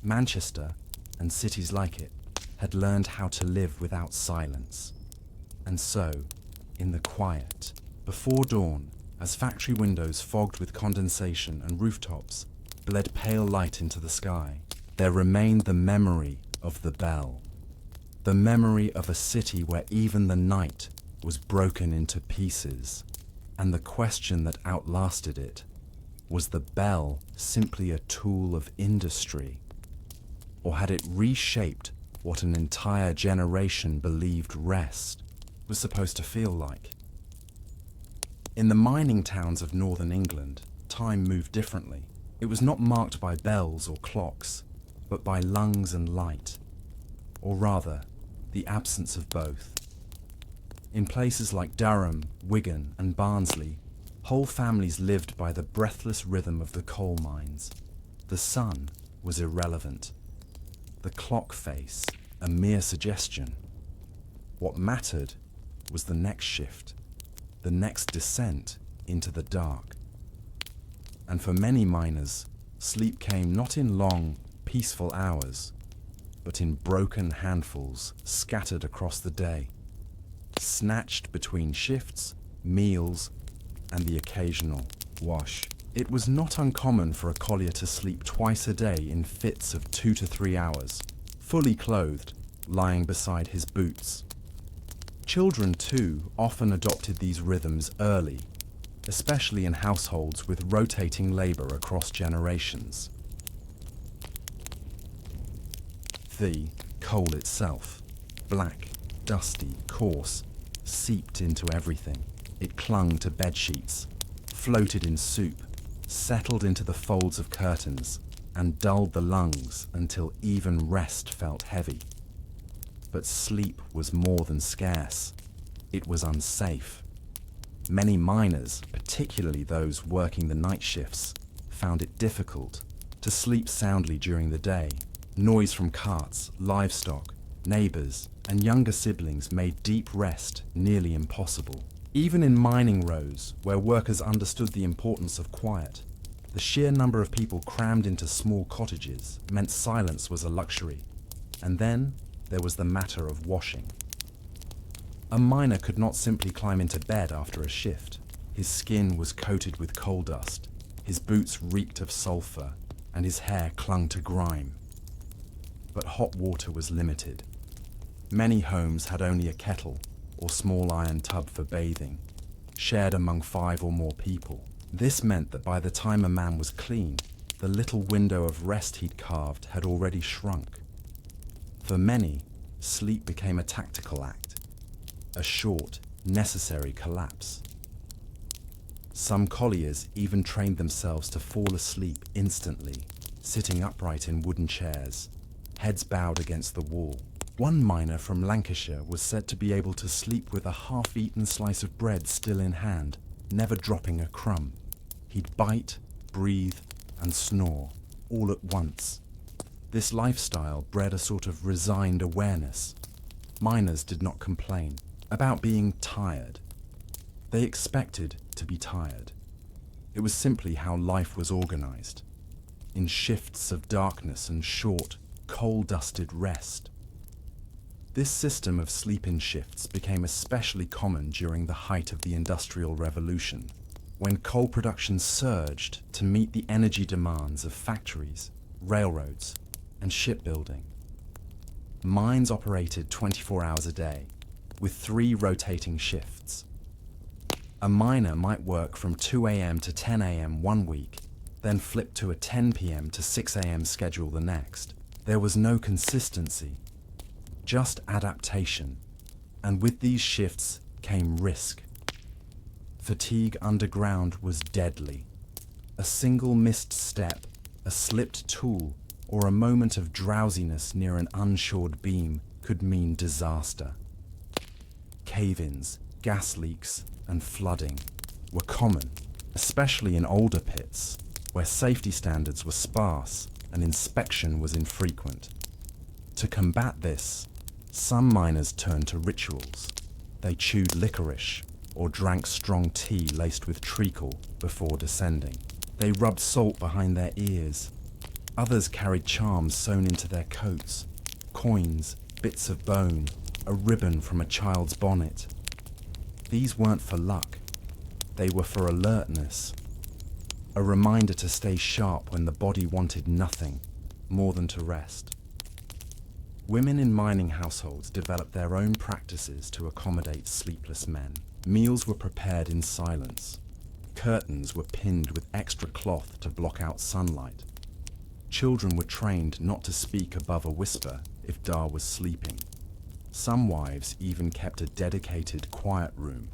Manchester, and cities like it, had learned how to live without silence. And so, in the quiet, before dawn, as factory windows fogged with condensation and rooftops bled pale light into the sky, there remained the memory of the bell. The memory of a city where even the night was broken into pieces. And the question that outlasted it, was the bell simply a tool of industry? Or had it reshaped what an entire generation believed rest was supposed to feel like? In the mining towns of northern England, time moved differently. It was not marked by bells or clocks, but by lungs and light, or rather, the absence of both. In places like Durham, Wigan, and Barnsley, whole families lived by the breathless rhythm of the coal mines. The sun was irrelevant. The clock face, a mere suggestion. What mattered was the next shift, the next descent into the dark. And for many miners, sleep came not in long, peaceful hours, but in broken handfuls scattered across the day, snatched between shifts, meals, and the occasional wash. It was not uncommon for a collier to sleep twice a day in fits of 2 to 3 hours, fully clothed, lying beside his boots. Children, too, often adopted these rhythms early, especially in households with rotating labour across generations. The coal itself, black, dusty, coarse, seeped into everything. It clung to bedsheets, floated in soup, settled into the folds of curtains, and dulled the lungs until even rest felt heavy. But sleep was more than scarce. It was unsafe. Many miners, particularly those working the night shifts, found it difficult to sleep soundly during the day. Noise from carts, livestock, neighbours, and younger siblings made deep rest nearly impossible. Even in mining rows, where workers understood the importance of quiet, the sheer number of people crammed into small cottages meant silence was a luxury. And then there was the matter of washing. A miner could not simply climb into bed after a shift. His skin was coated with coal dust, his boots reeked of sulfur, and his hair clung to grime. But hot water was limited. Many homes had only a kettle or small iron tub for bathing, shared among 5 or more people. This meant that by the time a man was clean, the little window of rest he'd carved had already shrunk. For many, sleep became a tactical act, a short, necessary collapse. Some colliers even trained themselves to fall asleep instantly, sitting upright in wooden chairs, heads bowed against the wall. One miner from Lancashire was said to be able to sleep with a half-eaten slice of bread still in hand, never dropping a crumb. He'd bite, breathe, and snore, all at once. This lifestyle bred a sort of resigned awareness. Miners did not complain about being tired. They expected to be tired. It was simply how life was organized, in shifts of darkness and short, coal-dusted rest. This system of sleep-in shifts became especially common during the height of the Industrial Revolution, when coal production surged to meet the energy demands of factories, railroads, and shipbuilding. Mines operated 24 hours a day, with 3 rotating shifts. A miner might work from 2 a.m. to 10 a.m. one week, then flip to a 10 p.m. to 6 a.m. schedule the next. There was no consistency, just adaptation, and with these shifts came risk. Fatigue underground was deadly. A single missed step, a slipped tool, or a moment of drowsiness near an unshored beam could mean disaster. Cave-ins, gas leaks, and flooding were common, especially in older pits, where safety standards were sparse and inspection was infrequent. To combat this, some miners turned to rituals. They chewed licorice or drank strong tea laced with treacle before descending. They rubbed salt behind their ears. Others carried charms sewn into their coats, coins, bits of bone, a ribbon from a child's bonnet. These weren't for luck. They were for alertness. A reminder to stay sharp when the body wanted nothing more than to rest. Women in mining households developed their own practices to accommodate sleepless men. Meals were prepared in silence. Curtains were pinned with extra cloth to block out sunlight. Children were trained not to speak above a whisper if Da was sleeping. Some wives even kept a dedicated quiet room,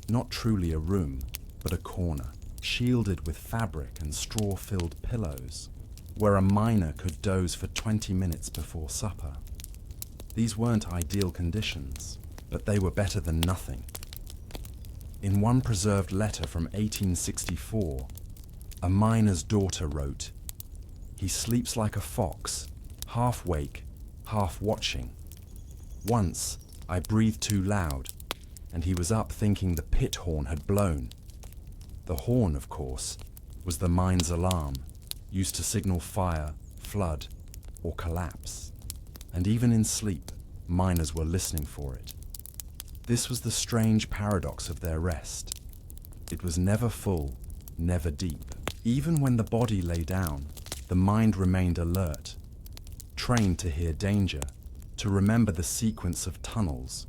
not truly a room, but a corner, shielded with fabric and straw-filled pillows, where a miner could doze for 20 minutes before supper. These weren't ideal conditions, but they were better than nothing. In one preserved letter from 1864, a miner's daughter wrote, "He sleeps like a fox, half wake, half watching. Once, I breathed too loud, and he was up thinking the pit horn had blown." The horn, of course, was the mine's alarm, used to signal fire, flood, or collapse. And even in sleep, miners were listening for it. This was the strange paradox of their rest. It was never full, never deep. Even when the body lay down, the mind remained alert, trained to hear danger, to remember the sequence of tunnels,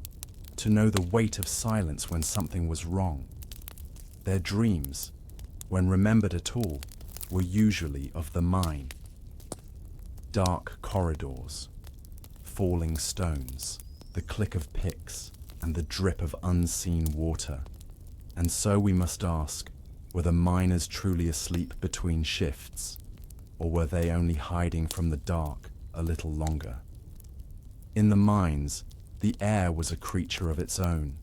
to know the weight of silence when something was wrong. Their dreams, when remembered at all, were usually of the mine. Dark corridors, falling stones, the click of picks, and the drip of unseen water. And so we must ask, were the miners truly asleep between shifts, or were they only hiding from the dark a little longer? In the mines, the air was a creature of its own,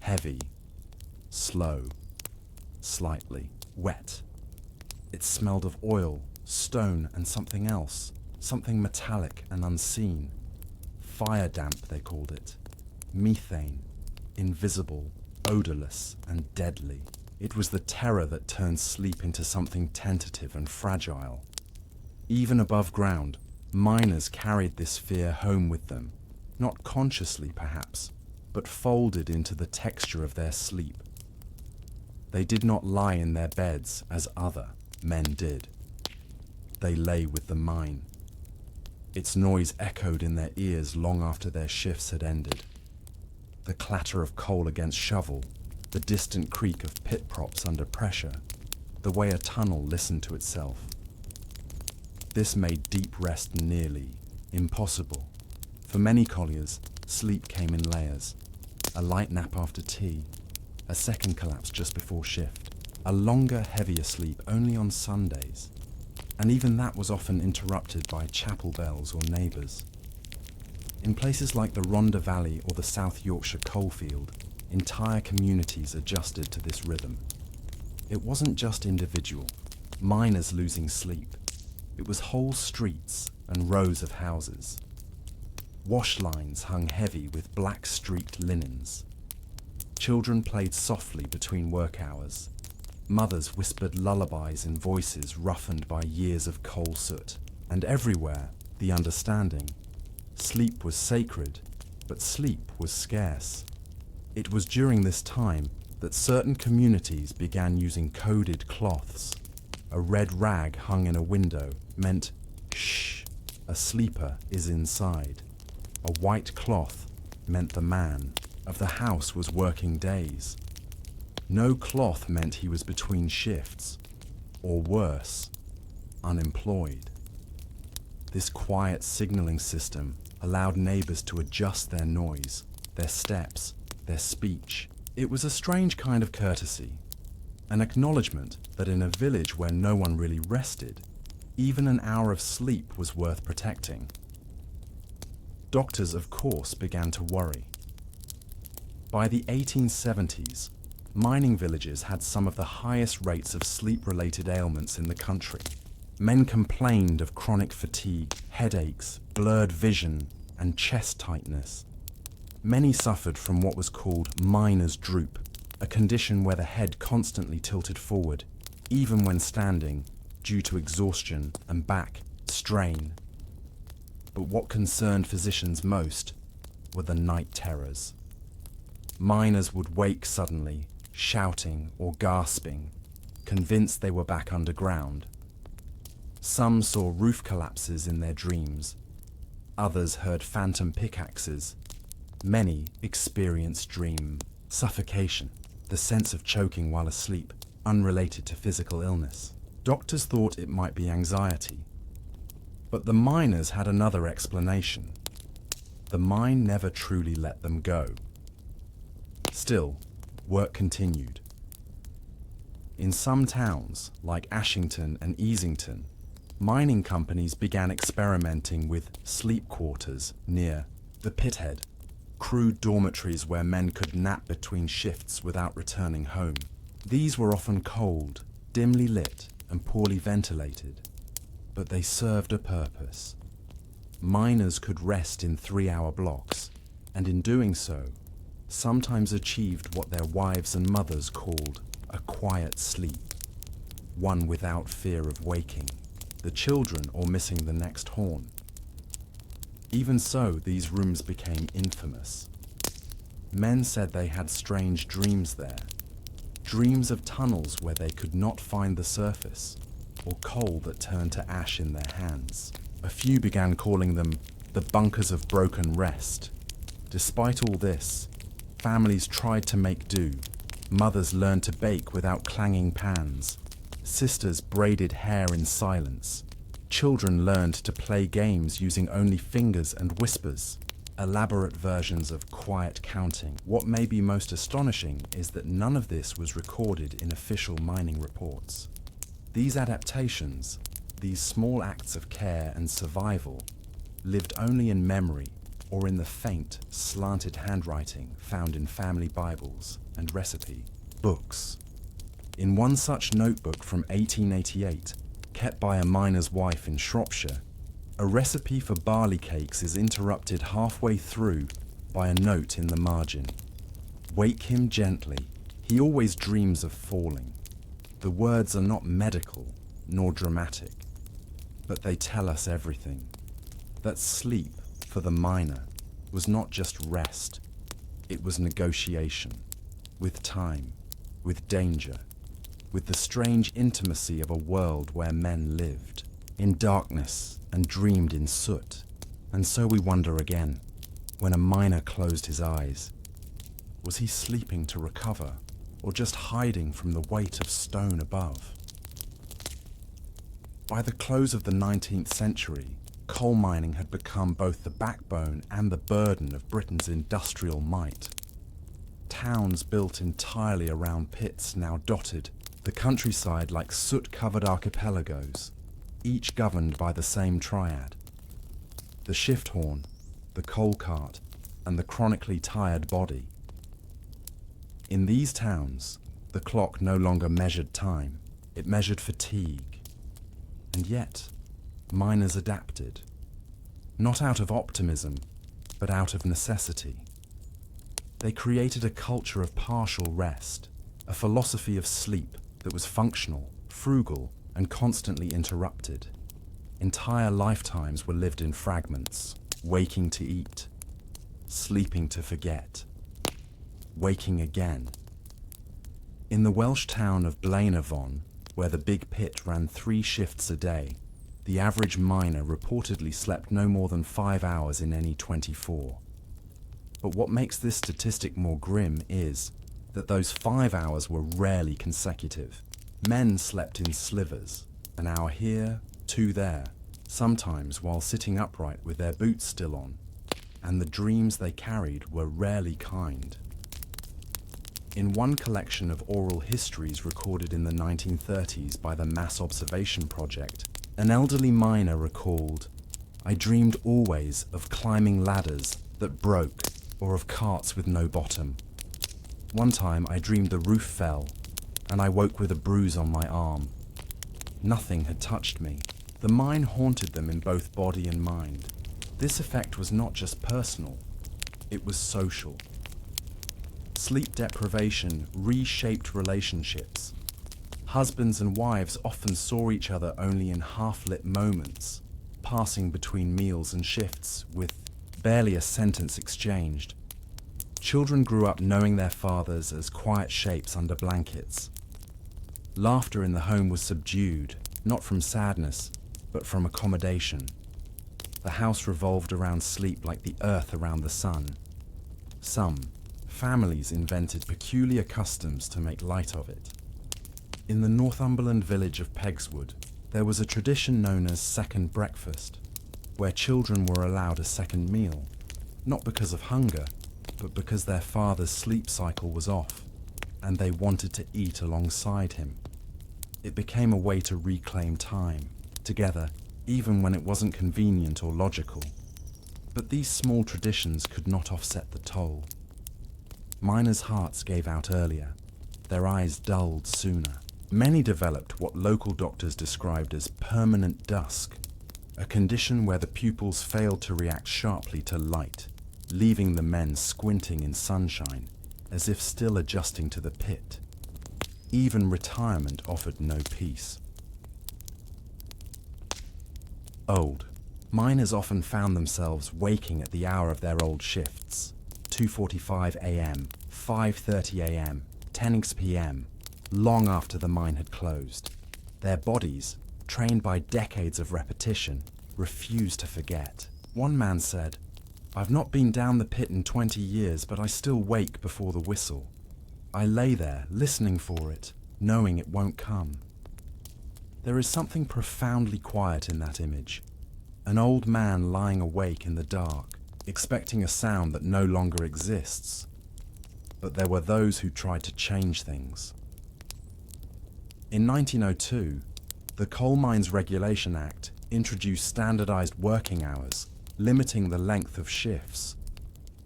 heavy, slow, slightly wet. It smelled of oil, stone, and something else, something metallic and unseen. Fire damp, they called it. Methane, invisible, odorless and deadly. It was the terror that turned sleep into something tentative and fragile. Even above ground, miners carried this fear home with them, not consciously perhaps, but folded into the texture of their sleep. They did not lie in their beds as other men did. They lay with the mine. Its noise echoed in their ears long after their shifts had ended. The clatter of coal against shovel, the distant creak of pit props under pressure, the way a tunnel listened to itself. This made deep rest nearly impossible. For many colliers, sleep came in layers. A light nap after tea, a second collapse just before shift, a longer, heavier sleep only on Sundays, and even that was often interrupted by chapel bells or neighbours. In places like the Rhondda Valley or the South Yorkshire coalfield, entire communities adjusted to this rhythm. It wasn't just individual, miners losing sleep. It was whole streets and rows of houses. Wash lines hung heavy with black-streaked linens. Children played softly between work hours. Mothers whispered lullabies in voices roughened by years of coal soot. And everywhere, the understanding. Sleep was sacred, but sleep was scarce. It was during this time that certain communities began using coded cloths. A red rag hung in a window meant, shh, a sleeper is inside. A white cloth meant the man of the house was working days. No cloth meant he was between shifts, or worse, unemployed. This quiet signaling system allowed neighbors to adjust their noise, their steps, their speech. It was a strange kind of courtesy, an acknowledgement that in a village where no one really rested, even an hour of sleep was worth protecting. Doctors, of course, began to worry. By the 1870s, mining villages had some of the highest rates of sleep-related ailments in the country. Men complained of chronic fatigue, headaches, blurred vision, and chest tightness. Many suffered from what was called miner's droop, a condition where the head constantly tilted forward, even when standing, due to exhaustion and back strain. But what concerned physicians most were the night terrors. Miners would wake suddenly, shouting or gasping, convinced they were back underground. Some saw roof collapses in their dreams. Others heard phantom pickaxes. Many experienced dream suffocation, the sense of choking while asleep, unrelated to physical illness. Doctors thought it might be anxiety. But the miners had another explanation. The mine never truly let them go. Still, work continued. In some towns, like Ashington and Easington, mining companies began experimenting with sleep quarters near the pithead, crude dormitories where men could nap between shifts without returning home. These were often cold, dimly lit, and poorly ventilated, but they served a purpose. Miners could rest in 3-hour blocks, and in doing so, sometimes achieved what their wives and mothers called a quiet sleep, one without fear of waking, the children or missing the next horn. Even so, these rooms became infamous. Men said they had strange dreams there, dreams of tunnels where they could not find the surface, or coal that turned to ash in their hands. A few began calling them the bunkers of broken rest. Despite all this, families tried to make do. Mothers learned to bake without clanging pans. Sisters braided hair in silence. Children learned to play games using only fingers and whispers, elaborate versions of quiet counting. What may be most astonishing is that none of this was recorded in official mining reports. These adaptations, these small acts of care and survival, lived only in memory or in the faint, slanted handwriting found in family Bibles and recipe books. In one such notebook from 1888, kept by a miner's wife in Shropshire, a recipe for barley cakes is interrupted halfway through by a note in the margin. Wake him gently. He always dreams of falling. The words are not medical nor dramatic, but they tell us everything. That sleep, for the miner, was not just rest. It was negotiation, with time, with danger, with the strange intimacy of a world where men lived in darkness and dreamed in soot. And so we wonder again, when a miner closed his eyes, was he sleeping to recover, or just hiding from the weight of stone above? By the close of the 19th century, coal mining had become both the backbone and the burden of Britain's industrial might. Towns built entirely around pits now dotted the countryside like soot-covered archipelagos, each governed by the same triad: the shift horn, the coal cart, and the chronically tired body. In these towns, the clock no longer measured time, it measured fatigue. And yet, miners adapted, not out of optimism, but out of necessity. They created a culture of partial rest, a philosophy of sleep that was functional, frugal, and constantly interrupted. Entire lifetimes were lived in fragments, waking to eat, sleeping to forget, waking again. In the Welsh town of Blaenavon, where the big pit ran 3 shifts a day, the average miner reportedly slept no more than 5 hours in any 24. But what makes this statistic more grim is that those 5 hours were rarely consecutive. Men slept in slivers, an hour here, 2 there, sometimes while sitting upright with their boots still on, and the dreams they carried were rarely kind. In one collection of oral histories recorded in the 1930s by the Mass Observation Project, an elderly miner recalled, "I dreamed always of climbing ladders that broke or of carts with no bottom. One time I dreamed the roof fell and I woke with a bruise on my arm. Nothing had touched me. The mine haunted them in both body and mind. This effect was not just personal, it was social. Sleep deprivation reshaped relationships. Husbands and wives often saw each other only in half-lit moments, passing between meals and shifts with barely a sentence exchanged. Children grew up knowing their fathers as quiet shapes under blankets. Laughter in the home was subdued, not from sadness, but from accommodation. The house revolved around sleep like the earth around the sun. Some families invented peculiar customs to make light of it. In the Northumberland village of Pegswood, there was a tradition known as second breakfast, where children were allowed a second meal, not because of hunger, but because their father's sleep cycle was off, and they wanted to eat alongside him. It became a way to reclaim time, together, even when it wasn't convenient or logical. But these small traditions could not offset the toll. Miners' hearts gave out earlier, their eyes dulled sooner. Many developed what local doctors described as permanent dusk, a condition where the pupils failed to react sharply to light, leaving the men squinting in sunshine, as if still adjusting to the pit. Even retirement offered no peace. Old. Miners often found themselves waking at the hour of their old shifts, 2:45 a.m., 5:30 a.m., 10 p.m., long after the mine had closed. Their bodies, trained by decades of repetition, refused to forget. One man said, "I've not been down the pit in 20 years, but I still wake before the whistle. I lay there, listening for it, knowing it won't come." There is something profoundly quiet in that image. An old man lying awake in the dark, expecting a sound that no longer exists. But there were those who tried to change things. In 1902, the Coal Mines Regulation Act introduced standardized working hours, limiting the length of shifts.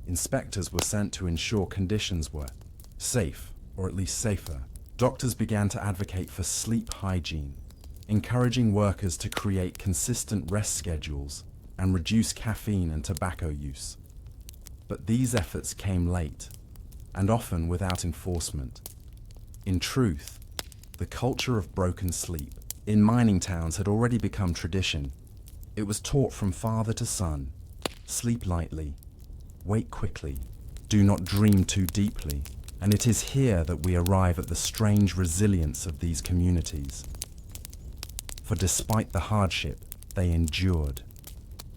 Inspectors were sent to ensure conditions were safe, or at least safer. Doctors began to advocate for sleep hygiene, encouraging workers to create consistent rest schedules and reduce caffeine and tobacco use. But these efforts came late. and often without enforcement. In truth, the culture of broken sleep in mining towns had already become tradition. It was taught from father to son: sleep lightly, wake quickly, do not dream too deeply. And it is here that we arrive at the strange resilience of these communities. For despite the hardship, they endured.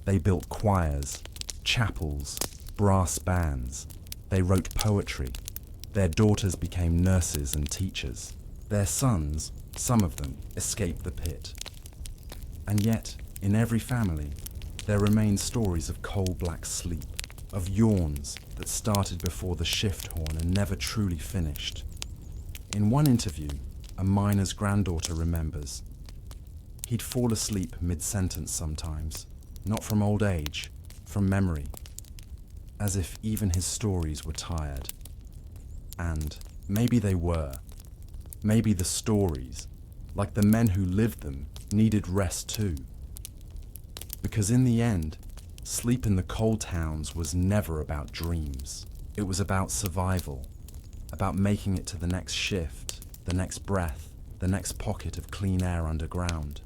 They built choirs, chapels, brass bands. They wrote poetry. Their daughters became nurses and teachers. Their sons, some of them, escaped the pit. And yet, in every family, there remain stories of coal-black sleep, of yawns that started before the shift horn and never truly finished. In one interview, a miner's granddaughter remembers, he'd fall asleep mid-sentence sometimes, not from old age, from memory, as if even his stories were tired. And maybe they were. Maybe the stories, like the men who lived them, needed rest too. Because in the end, sleep in the coal towns was never about dreams. It was about survival, about making it to the next shift, the next breath, the next pocket of clean air underground.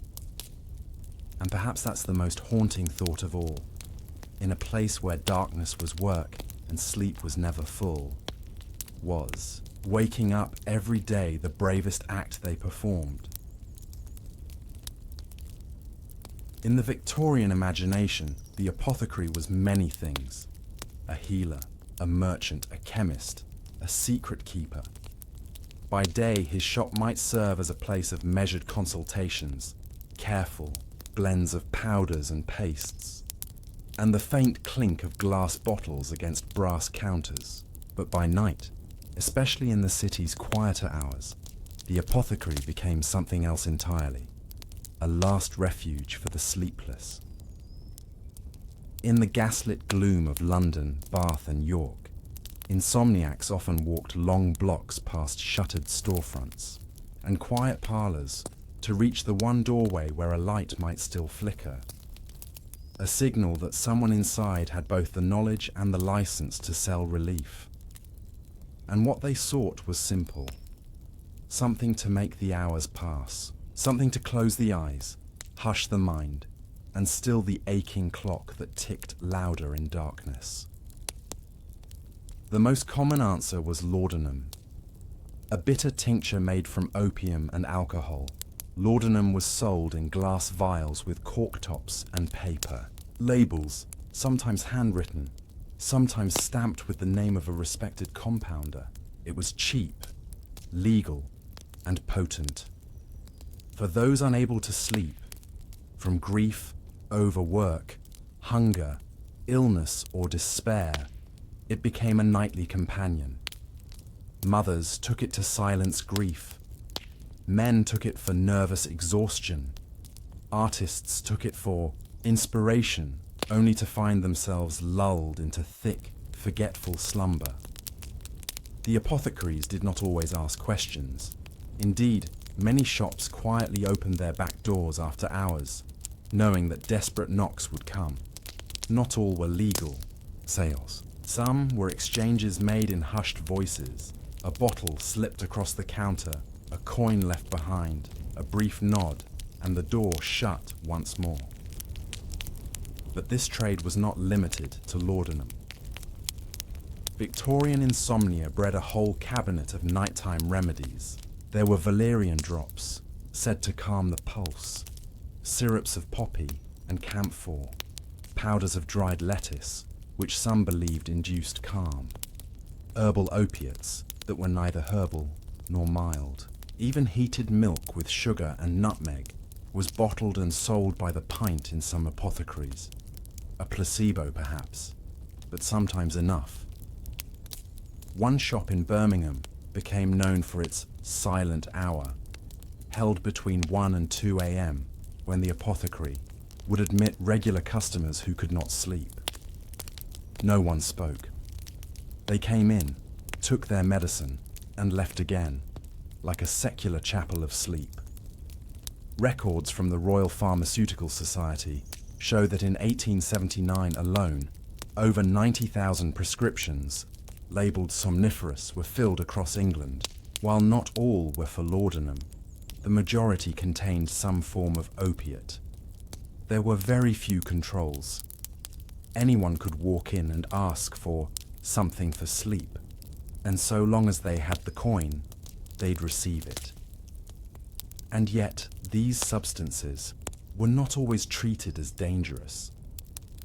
And perhaps that's the most haunting thought of all. In a place where darkness was work and sleep was never full, was waking up every day the bravest act they performed. In the Victorian imagination, the apothecary was many things: a healer, a merchant, a chemist, a secret keeper. By day, his shop might serve as a place of measured consultations, careful blends of powders and pastes, and the faint clink of glass bottles against brass counters. But by night, especially in the city's quieter hours, the apothecary became something else entirely: a last refuge for the sleepless. In the gaslit gloom of London, Bath and York, insomniacs often walked long blocks past shuttered storefronts and quiet parlours to reach the one doorway where a light might still flicker, a signal that someone inside had both the knowledge and the license to sell relief. And what they sought was simple: something to make the hours pass, something to close the eyes, hush the mind, and still the aching clock that ticked louder in darkness. The most common answer was laudanum, a bitter tincture made from opium and alcohol. Laudanum was sold in glass vials with cork tops and paper. Labels, sometimes handwritten, sometimes stamped with the name of a respected compounder. It was cheap, legal, and potent. For those unable to sleep, from grief, overwork, hunger, illness, or despair, it became a nightly companion. Mothers took it to silence grief. Men took it for nervous exhaustion. Artists took it for inspiration, only to find themselves lulled into thick, forgetful slumber. The apothecaries did not always ask questions. Indeed, many shops quietly opened their back doors after hours, knowing that desperate knocks would come. Not all were legal sales. Some were exchanges made in hushed voices. A bottle slipped across the counter, a coin left behind, a brief nod, and the door shut once more. But this trade was not limited to laudanum. Victorian insomnia bred a whole cabinet of nighttime remedies. There were valerian drops, said to calm the pulse, syrups of poppy and camphor, powders of dried lettuce, which some believed induced calm, herbal opiates that were neither herbal nor mild. Even heated milk with sugar and nutmeg was bottled and sold by the pint in some apothecaries. A placebo, perhaps, but sometimes enough. One shop in Birmingham became known for its silent hour, held between 1 and 2 a.m., when the apothecary would admit regular customers who could not sleep. No one spoke. They came in, took their medicine, and left again, like a secular chapel of sleep. Records from the Royal Pharmaceutical Society show that in 1879 alone, over 90,000 prescriptions labelled somniferous, were filled across England. While not all were for laudanum, the majority contained some form of opiate. There were very few controls. Anyone could walk in and ask for something for sleep, and so long as they had the coin, they'd receive it. And yet, these substances were not always treated as dangerous.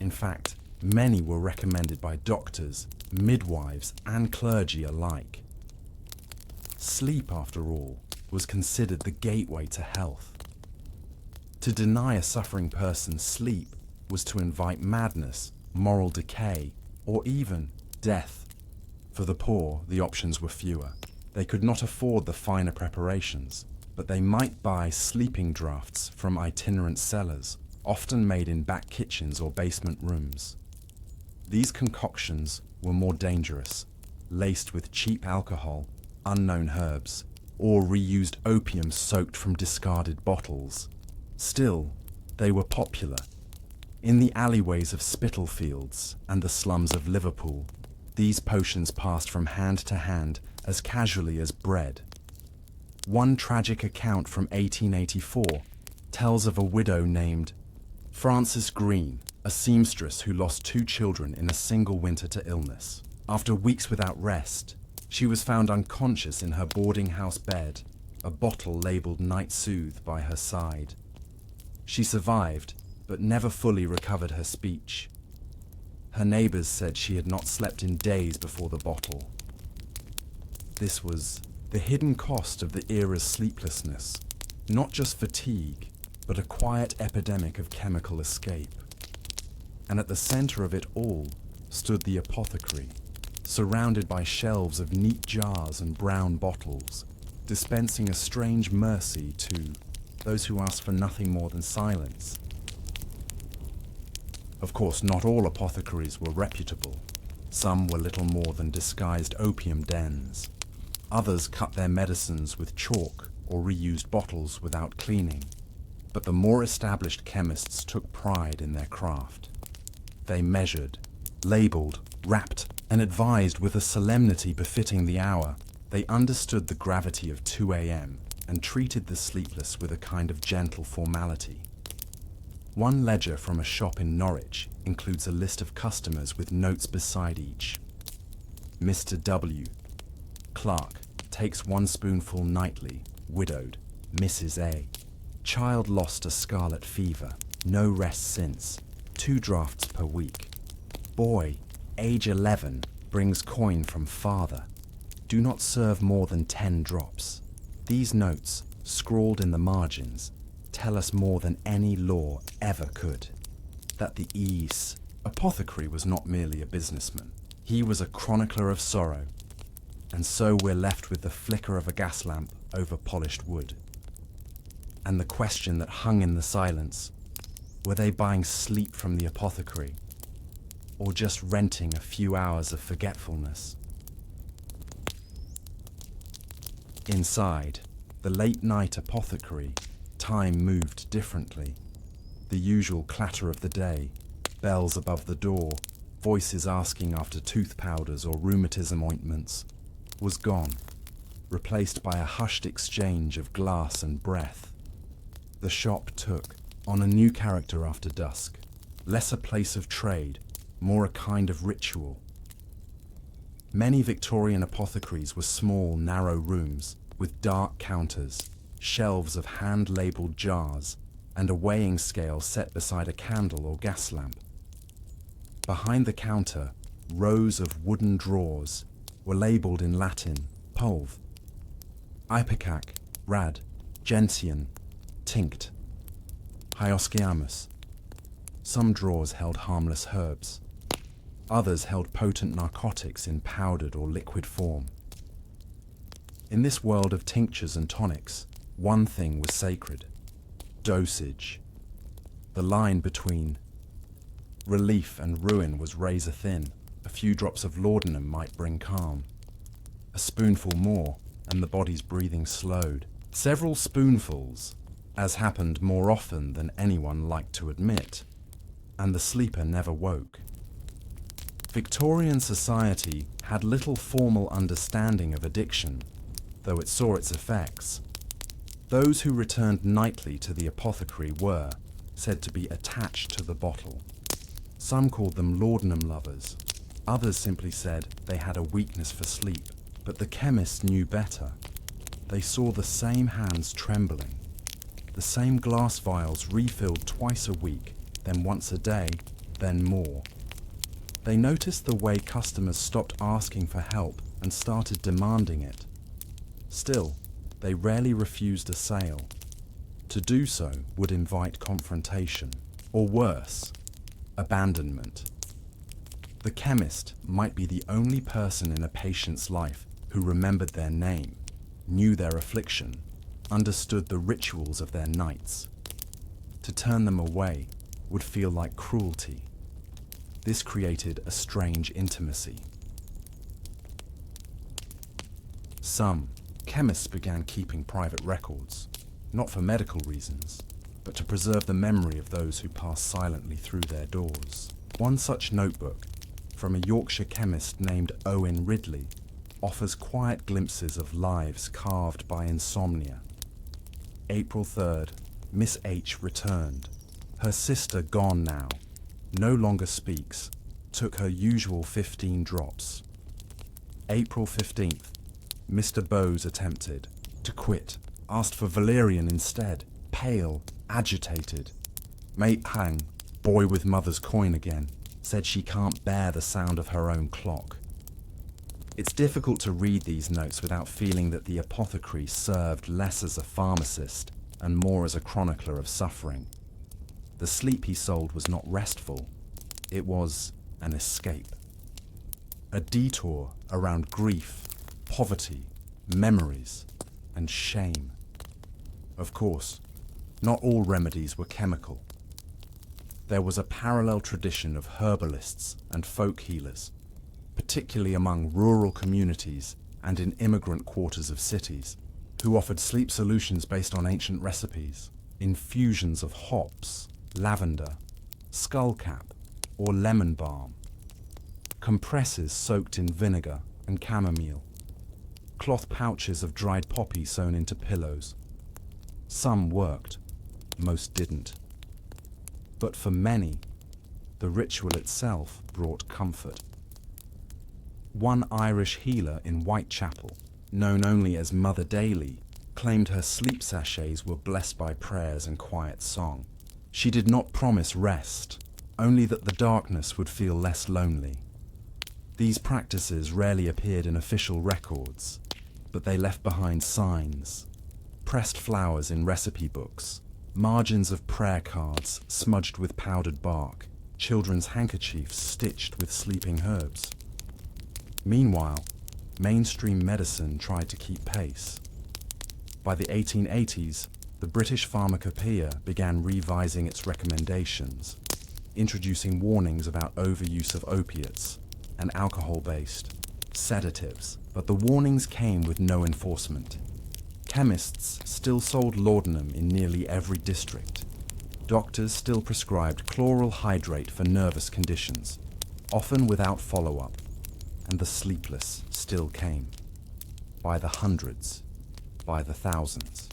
In fact, many were recommended by doctors, midwives, and clergy alike. Sleep, after all, was considered the gateway to health. To deny a suffering person sleep was to invite madness, moral decay, or even death. For the poor, the options were fewer. They could not afford the finer preparations, but they might buy sleeping draughts from itinerant cellars, often made in back kitchens or basement rooms. These concoctions were more dangerous, laced with cheap alcohol, unknown herbs, or reused opium soaked from discarded bottles. Still, they were popular. In the alleyways of Spitalfields and the slums of Liverpool, these potions passed from hand to hand as casually as bread. One tragic account from 1884 tells of a widow named Frances Green, a seamstress who lost 2 children in a single winter to illness. After weeks without rest, she was found unconscious in her boarding house bed, a bottle labelled Night Soothe by her side. She survived, but never fully recovered her speech. Her neighbours said she had not slept in days before the bottle. This was the hidden cost of the era's sleeplessness, not just fatigue, but a quiet epidemic of chemical escape. And at the centre of it all stood the apothecary, surrounded by shelves of neat jars and brown bottles, dispensing a strange mercy to those who asked for nothing more than silence. Of course, not all apothecaries were reputable. Some were little more than disguised opium dens. Others cut their medicines with chalk or reused bottles without cleaning. But the more established chemists took pride in their craft. They measured, labelled, wrapped, and advised with a solemnity befitting the hour. They understood the gravity of 2 a.m. and treated the sleepless with a kind of gentle formality. One ledger from a shop in Norwich includes a list of customers with notes beside each. Mr. W. Clerk takes 1 spoonful nightly, widowed. Mrs. A. Child lost to scarlet fever, no rest since, 2 draughts per week. Boy, age 11, brings coin from father. Do not serve more than 10 drops. These notes, scrawled in the margins, tell us more than any law ever could. That the apothecary was not merely a businessman. He was a chronicler of sorrow. And so we're left with the flicker of a gas lamp over polished wood. And the question that hung in the silence, were they buying sleep from the apothecary, or just renting a few hours of forgetfulness? Inside, the late-night apothecary, time moved differently. The usual clatter of the day, bells above the door, voices asking after tooth powders or rheumatism ointments, was gone, replaced by a hushed exchange of glass and breath. The shop took on a new character after dusk, less a place of trade, more a kind of ritual. Many Victorian apothecaries were small, narrow rooms with dark counters, shelves of hand-labelled jars, and a weighing scale set beside a candle or gas lamp. Behind the counter, rows of wooden drawers were labelled in Latin, pulv, ipecac, rad, gentian, tinct, hyoscyamus. Some drawers held harmless herbs. Others held potent narcotics in powdered or liquid form. In this world of tinctures and tonics, one thing was sacred: dosage. The line between relief and ruin was razor thin. A few drops of laudanum might bring calm. A spoonful more, and the body's breathing slowed. Several spoonfuls, as happened more often than anyone liked to admit, and the sleeper never woke. Victorian society had little formal understanding of addiction, though it saw its effects. Those who returned nightly to the apothecary were said to be attached to the bottle. Some called them laudanum lovers. Others simply said they had a weakness for sleep. But the chemists knew better. They saw the same hands trembling, the same glass vials refilled twice a week, then once a day, then more. They noticed the way customers stopped asking for help and started demanding it. Still, they rarely refused a sale. To do so would invite confrontation, or worse, abandonment. The chemist might be the only person in a patient's life who remembered their name, knew their affliction, understood the rituals of their nights. To turn them away would feel like cruelty. This created a strange intimacy. Some chemists began keeping private records, not for medical reasons, but to preserve the memory of those who passed silently through their doors. One such notebook, from a Yorkshire chemist named Owen Ridley, offers quiet glimpses of lives carved by insomnia. April 3rd, Miss H returned. Her sister, gone now, no longer speaks, took her usual 15 drops. April 15th, Mr. Bowes attempted to quit, asked for valerian instead, pale, agitated. Mate Hang, boy with mother's coin again, said she can't bear the sound of her own clock. It's difficult to read these notes without feeling that the apothecary served less as a pharmacist and more as a chronicler of suffering. The sleep he sold was not restful, it was an escape. A detour around grief, poverty, memories, and shame. Of course, not all remedies were chemical. There was a parallel tradition of herbalists and folk healers, particularly among rural communities and in immigrant quarters of cities, who offered sleep solutions based on ancient recipes, infusions of hops, lavender, skullcap, or lemon balm, compresses soaked in vinegar and chamomile, cloth pouches of dried poppy sewn into pillows. Some worked, most didn't. But for many, the ritual itself brought comfort. One Irish healer in Whitechapel, known only as Mother Daly, claimed her sleep sachets were blessed by prayers and quiet song. She did not promise rest, only that the darkness would feel less lonely. These practices rarely appeared in official records, but they left behind signs, pressed flowers in recipe books, margins of prayer cards smudged with powdered bark, children's handkerchiefs stitched with sleeping herbs. Meanwhile, mainstream medicine tried to keep pace. By the 1880s, the British Pharmacopoeia began revising its recommendations, introducing warnings about overuse of opiates and alcohol-based sedatives. But the warnings came with no enforcement. Chemists still sold laudanum in nearly every district. Doctors still prescribed chloral hydrate for nervous conditions, often without follow-up. And the sleepless still came. By the hundreds, by the thousands.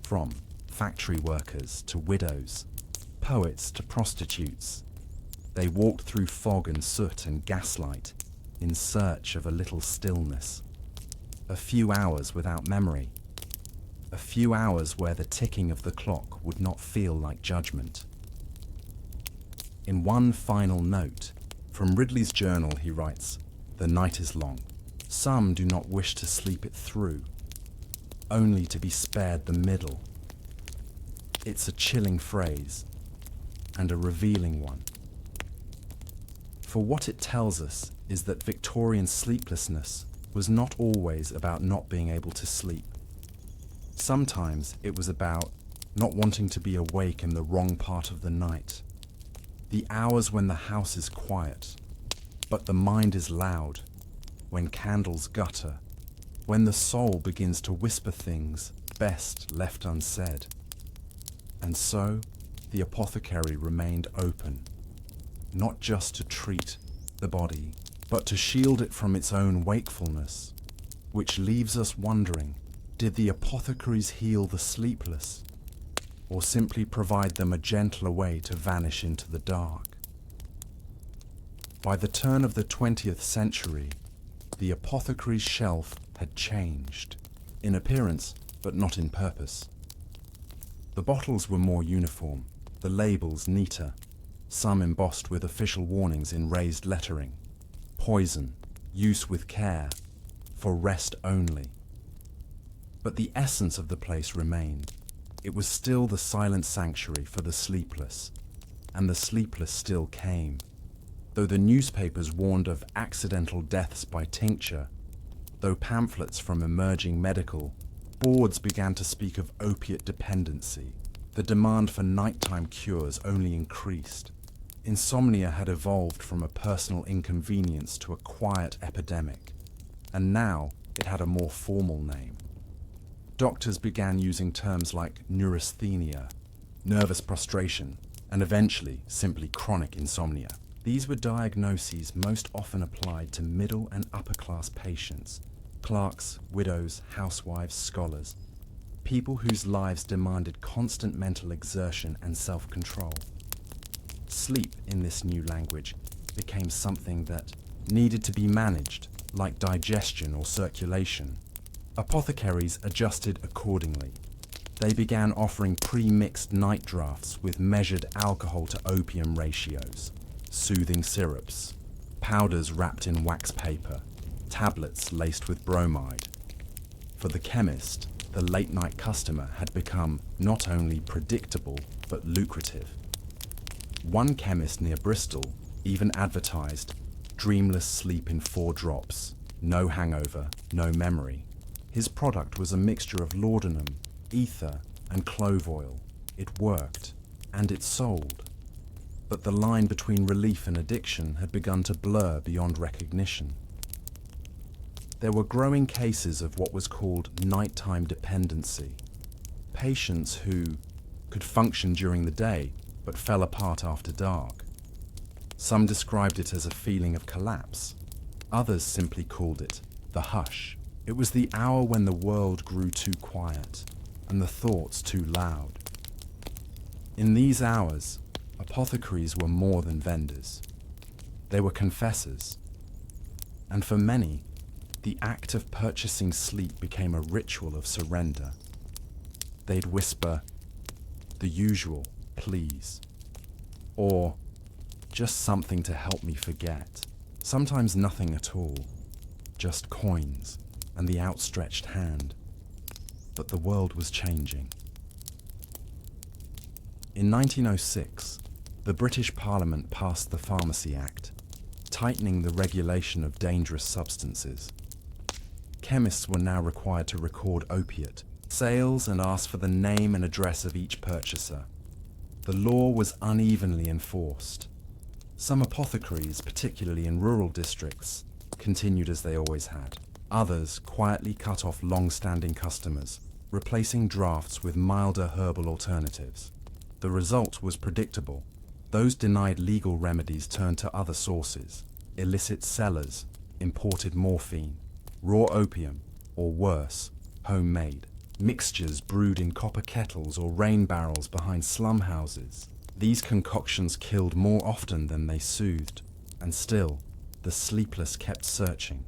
From factory workers to widows, poets to prostitutes, they walked through fog and soot and gaslight in search of a little stillness. A few hours without memory. A few hours where the ticking of the clock would not feel like judgment. In one final note, from Ridley's journal he writes, "The night is long. Some do not wish to sleep it through, only to be spared the middle." It's a chilling phrase, and a revealing one. For what it tells us is that Victorian sleeplessness was not always about not being able to sleep. Sometimes it was about not wanting to be awake in the wrong part of the night. The hours when the house is quiet, but the mind is loud, when candles gutter, when the soul begins to whisper things best left unsaid. And so, the apothecary remained open, not just to treat the body, but to shield it from its own wakefulness, which leaves us wondering, did the apothecaries heal the sleepless, or simply provide them a gentler way to vanish into the dark? By the turn of the 20th century, the apothecary's shelf had changed, in appearance but not in purpose. The bottles were more uniform, the labels neater, some embossed with official warnings in raised lettering. Poison, use with care, for rest only. But the essence of the place remained. It was still the silent sanctuary for the sleepless, and the sleepless still came. Though the newspapers warned of accidental deaths by tincture, though pamphlets from emerging medical boards began to speak of opiate dependency, the demand for nighttime cures only increased. Insomnia had evolved from a personal inconvenience to a quiet epidemic, and now it had a more formal name. Doctors began using terms like neurasthenia, nervous prostration, and eventually simply chronic insomnia. These were diagnoses most often applied to middle and upper-class patients, clerks, widows, housewives, scholars, people whose lives demanded constant mental exertion and self-control. Sleep, in this new language, became something that needed to be managed, like digestion or circulation. Apothecaries adjusted accordingly. They began offering pre-mixed night drafts with measured alcohol to opium ratios, soothing syrups, powders wrapped in wax paper, tablets laced with bromide. For the chemist, the late-night customer had become not only predictable but lucrative. One chemist near Bristol even advertised dreamless sleep in 4 drops, no hangover, no memory. His product was a mixture of laudanum, ether, and clove oil. It worked, and it sold. But the line between relief and addiction had begun to blur beyond recognition. There were growing cases of what was called nighttime dependency. Patients who could function during the day but fell apart after dark. Some described it as a feeling of collapse. Others simply called it the hush. It was the hour when the world grew too quiet and the thoughts too loud. In these hours, apothecaries were more than vendors. They were confessors. And for many, the act of purchasing sleep became a ritual of surrender. They'd whisper, the usual, please, or just something to help me forget. Sometimes nothing at all, just coins and the outstretched hand. But the world was changing. In 1906, the British Parliament passed the Pharmacy Act, tightening the regulation of dangerous substances. Chemists were now required to record opiate sales and ask for the name and address of each purchaser. The law was unevenly enforced. Some apothecaries, particularly in rural districts, continued as they always had. Others quietly cut off long-standing customers, replacing drafts with milder herbal alternatives. The result was predictable. Those denied legal remedies turned to other sources: illicit cellars, imported morphine, raw opium, or worse, homemade. Mixtures brewed in copper kettles or rain barrels behind slum houses. These concoctions killed more often than they soothed, and still, the sleepless kept searching.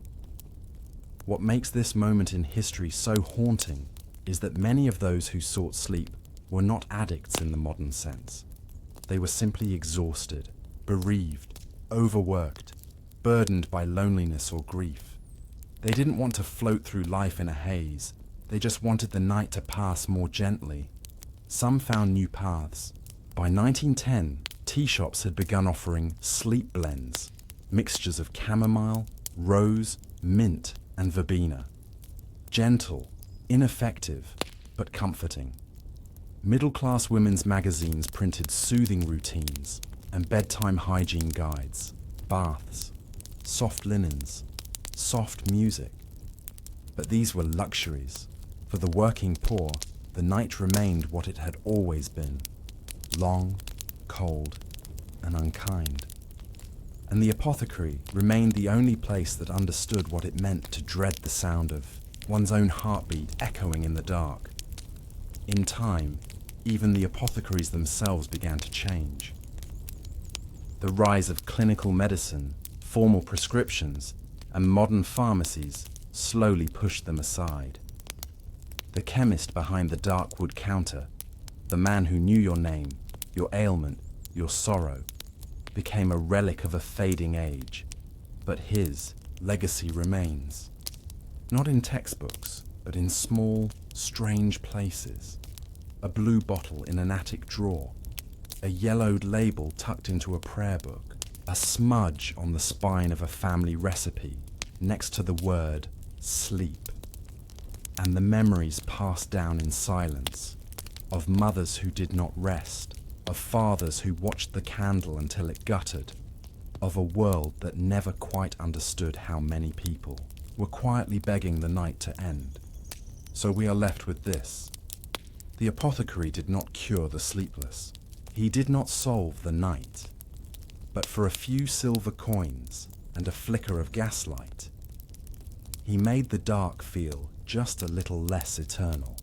What makes this moment in history so haunting is that many of those who sought sleep were not addicts in the modern sense. They were simply exhausted, bereaved, overworked, burdened by loneliness or grief. They didn't want to float through life in a haze. They just wanted the night to pass more gently. Some found new paths. By 1910, tea shops had begun offering sleep blends, mixtures of chamomile, rose, mint, and verbena. Gentle, ineffective, but comforting. Middle-class women's magazines printed soothing routines and bedtime hygiene guides, baths, soft linens, soft music. But these were luxuries. For the working poor, the night remained what it had always been: long, cold, and unkind. and the apothecary remained the only place that understood what it meant to dread the sound of one's own heartbeat echoing in the dark. In time, even the apothecaries themselves began to change. The rise of clinical medicine, formal prescriptions, and modern pharmacies slowly pushed them aside. The chemist behind the dark wood counter, the man who knew your name, your ailment, your sorrow, became a relic of a fading age, but his legacy remains. Not in textbooks, but in small, strange places. A blue bottle in an attic drawer, a yellowed label tucked into a prayer book, a smudge on the spine of a family recipe next to the word sleep. And the memories passed down in silence of mothers who did not rest, of fathers who watched the candle until it guttered, of a world that never quite understood how many people were quietly begging the night to end. So we are left with this. The apothecary did not cure the sleepless. He did not solve the night. But for a few silver coins and a flicker of gaslight, he made the dark feel just a little less eternal.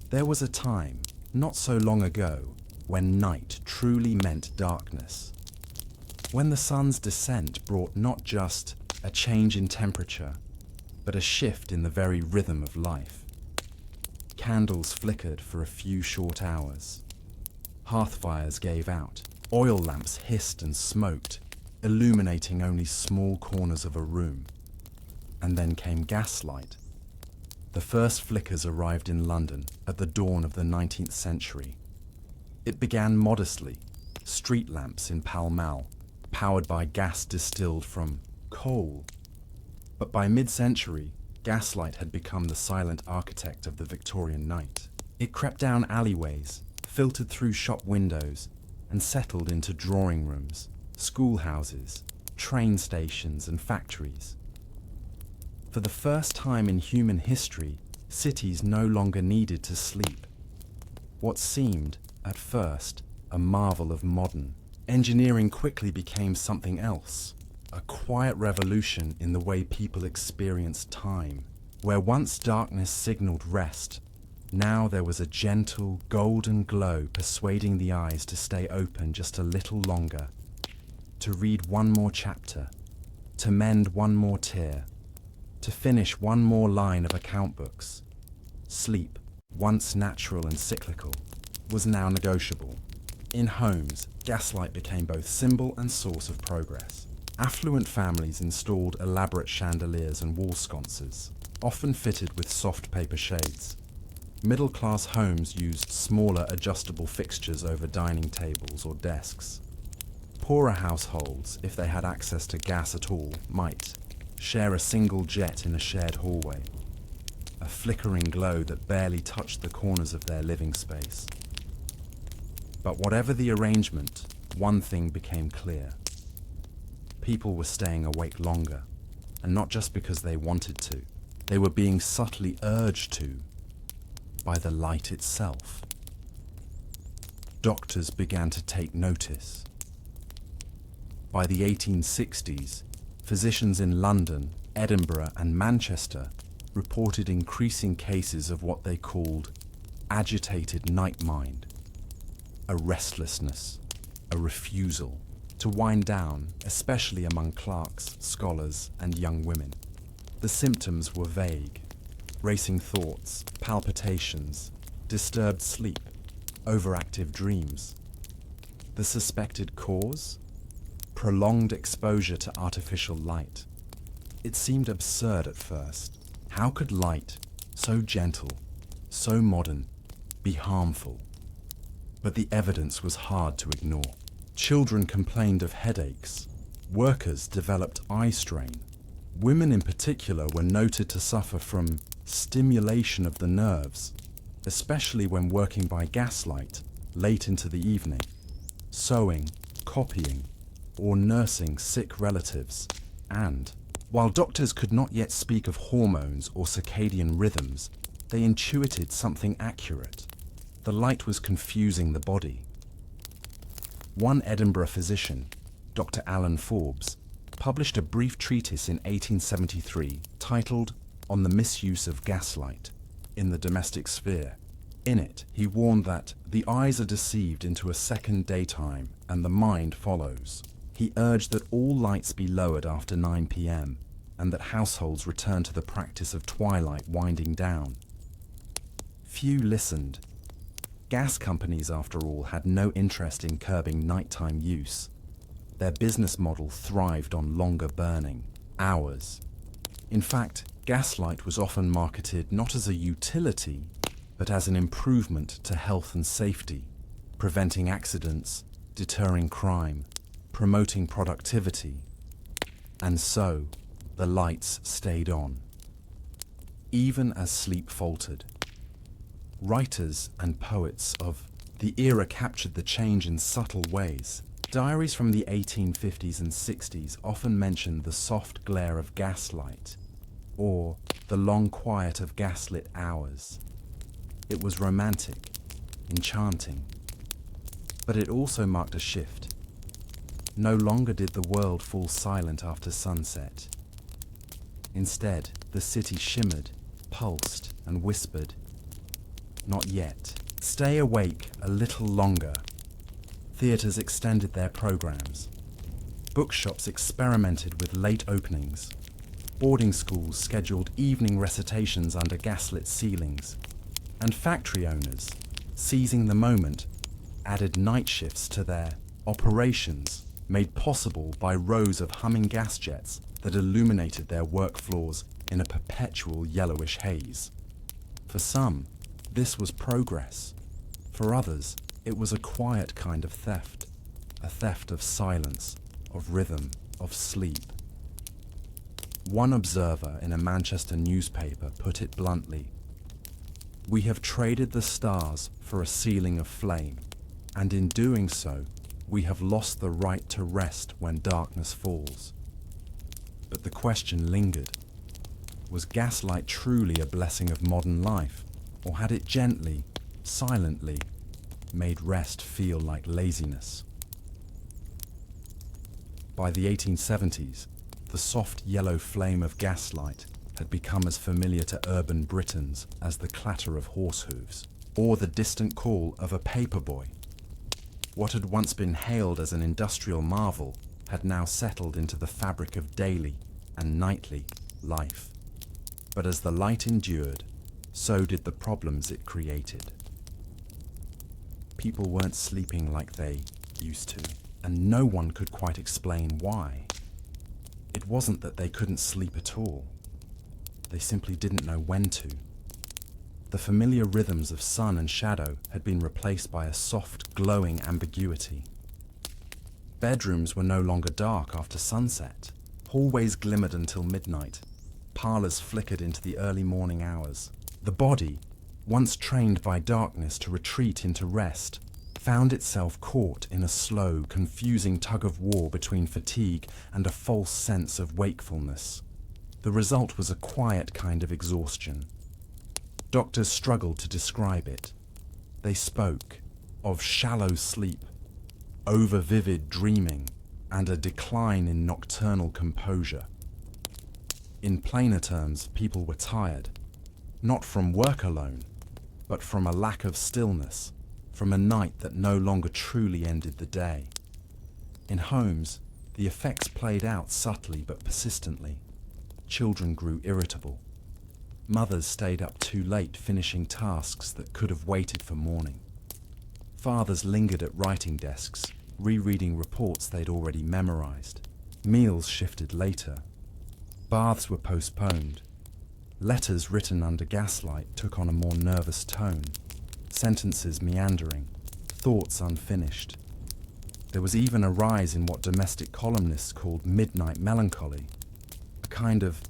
There was a time, not so long ago, when night truly meant darkness. When the sun's descent brought not just a change in temperature, but a shift in the very rhythm of life. Candles flickered for a few short hours. Hearth fires gave out. Oil lamps hissed and smoked, illuminating only small corners of a room. And then came gaslight. The first flickers arrived in London at the dawn of the 19th century. It began modestly, street lamps in Pall Mall, powered by gas distilled from coal. But by mid-century, gaslight had become the silent architect of the Victorian night. It crept down alleyways, filtered through shop windows, and settled into drawing rooms, schoolhouses, train stations, and factories. For the first time in human history, cities no longer needed to sleep. What seemed, at first, a marvel of modern engineering quickly became something else. A quiet revolution in the way people experienced time. Where once darkness signaled rest, now there was a gentle, golden glow persuading the eyes to stay open just a little longer, to read one more chapter, to mend one more tear, to finish one more line of account books. Sleep, once natural and cyclical, was now negotiable. In homes, gaslight became both symbol and source of progress. Affluent families installed elaborate chandeliers and wall sconces, often fitted with soft paper shades. Middle-class homes used smaller adjustable fixtures over dining tables or desks. Poorer households, if they had access to gas at all, might share a single jet in a shared hallway, a flickering glow that barely touched the corners of their living space. But whatever the arrangement, one thing became clear. People were staying awake longer, and not just because they wanted to. They were being subtly urged to by the light itself. Doctors began to take notice. By the 1860s, physicians in London, Edinburgh, and Manchester reported increasing cases of what they called agitated night mind, a restlessness, a refusal to wind down, especially among clerks, scholars, and young women. The symptoms were vague: racing thoughts, palpitations, disturbed sleep, overactive dreams. The suspected cause? Prolonged exposure to artificial light. It seemed absurd at first. How could light, so gentle, so modern, be harmful? But the evidence was hard to ignore. Children complained of headaches. Workers developed eye strain. Women in particular were noted to suffer from stimulation of the nerves, especially when working by gaslight late into the evening, sewing, copying, or nursing sick relatives. And, while doctors could not yet speak of hormones or circadian rhythms, they intuited something accurate. The light was confusing the body. One Edinburgh physician, Dr. Alan Forbes, published a brief treatise in 1873 titled On the Misuse of Gaslight in the Domestic Sphere. In it, he warned that the eyes are deceived into a second daytime and the mind follows. He urged that all lights be lowered after 9 p.m. and that households return to the practice of twilight winding down. Few listened. Gas companies, after all, had no interest in curbing nighttime use. Their business model thrived on longer burning, hours. In fact, gaslight was often marketed not as a utility, but as an improvement to health and safety, preventing accidents, deterring crime, promoting productivity. And so, the lights stayed on, even as sleep faltered. Writers and poets of the era captured the change in subtle ways. Diaries from the 1850s and 60s often mention the soft glare of gaslight, or the long quiet of gaslit hours. It was romantic, enchanting, but it also marked a shift. No longer did the world fall silent after sunset. Instead, the city shimmered, pulsed, and whispered, "Not yet. Stay awake a little longer." Theatres extended their programs. Bookshops experimented with late openings. Boarding schools scheduled evening recitations under gaslit ceilings. And factory owners, seizing the moment, added night shifts to their operations, made possible by rows of humming gas jets that illuminated their work floors in a perpetual yellowish haze. For some, this was progress. For others, it was a quiet kind of theft, a theft of silence, of rhythm, of sleep. One observer in a Manchester newspaper put it bluntly, "We have traded the stars for a ceiling of flame, and in doing so, we have lost the right to rest when darkness falls." But the question lingered. Was gaslight truly a blessing of modern life, or had it gently, silently, made rest feel like laziness? By the 1870s, the soft yellow flame of gaslight had become as familiar to urban Britons as the clatter of horse hooves, or the distant call of a paperboy. What had once been hailed as an industrial marvel had now settled into the fabric of daily and nightly life. But as the light endured, so did the problems it created. People weren't sleeping like they used to, and no one could quite explain why. It wasn't that they couldn't sleep at all. They simply didn't know when to. The familiar rhythms of sun and shadow had been replaced by a soft, glowing ambiguity. Bedrooms were no longer dark after sunset. Hallways glimmered until midnight. Parlors flickered into the early morning hours. The body, once trained by darkness to retreat into rest, found itself caught in a slow, confusing tug-of-war between fatigue and a false sense of wakefulness. The result was a quiet kind of exhaustion. Doctors struggled to describe it. They spoke of shallow sleep, over-vivid dreaming, and a decline in nocturnal composure. In plainer terms, people were tired, not from work alone, but from a lack of stillness, from a night that no longer truly ended the day. In homes, the effects played out subtly but persistently. Children grew irritable. Mothers stayed up too late finishing tasks that could have waited for morning. Fathers lingered at writing desks, rereading reports they'd already memorized. Meals shifted later. Baths were postponed. Letters written under gaslight took on a more nervous tone. Sentences meandering, thoughts unfinished. There was even a rise in what domestic columnists called midnight melancholy, a kind of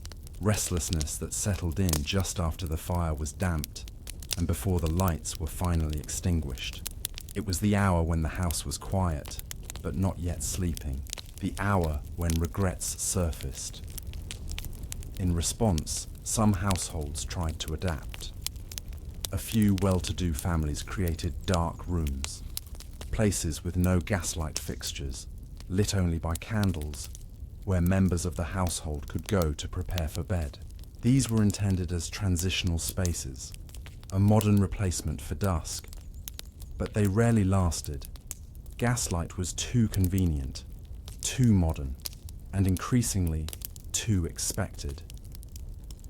restlessness that settled in just after the fire was damped and before the lights were finally extinguished. It was the hour when the house was quiet, but not yet sleeping, the hour when regrets surfaced. In response, some households tried to adapt. A few well-to-do families created dark rooms, places with no gaslight fixtures, lit only by candles, where members of the household could go to prepare for bed. These were intended as transitional spaces, a modern replacement for dusk. But they rarely lasted. Gaslight was too convenient, too modern, and increasingly too expected.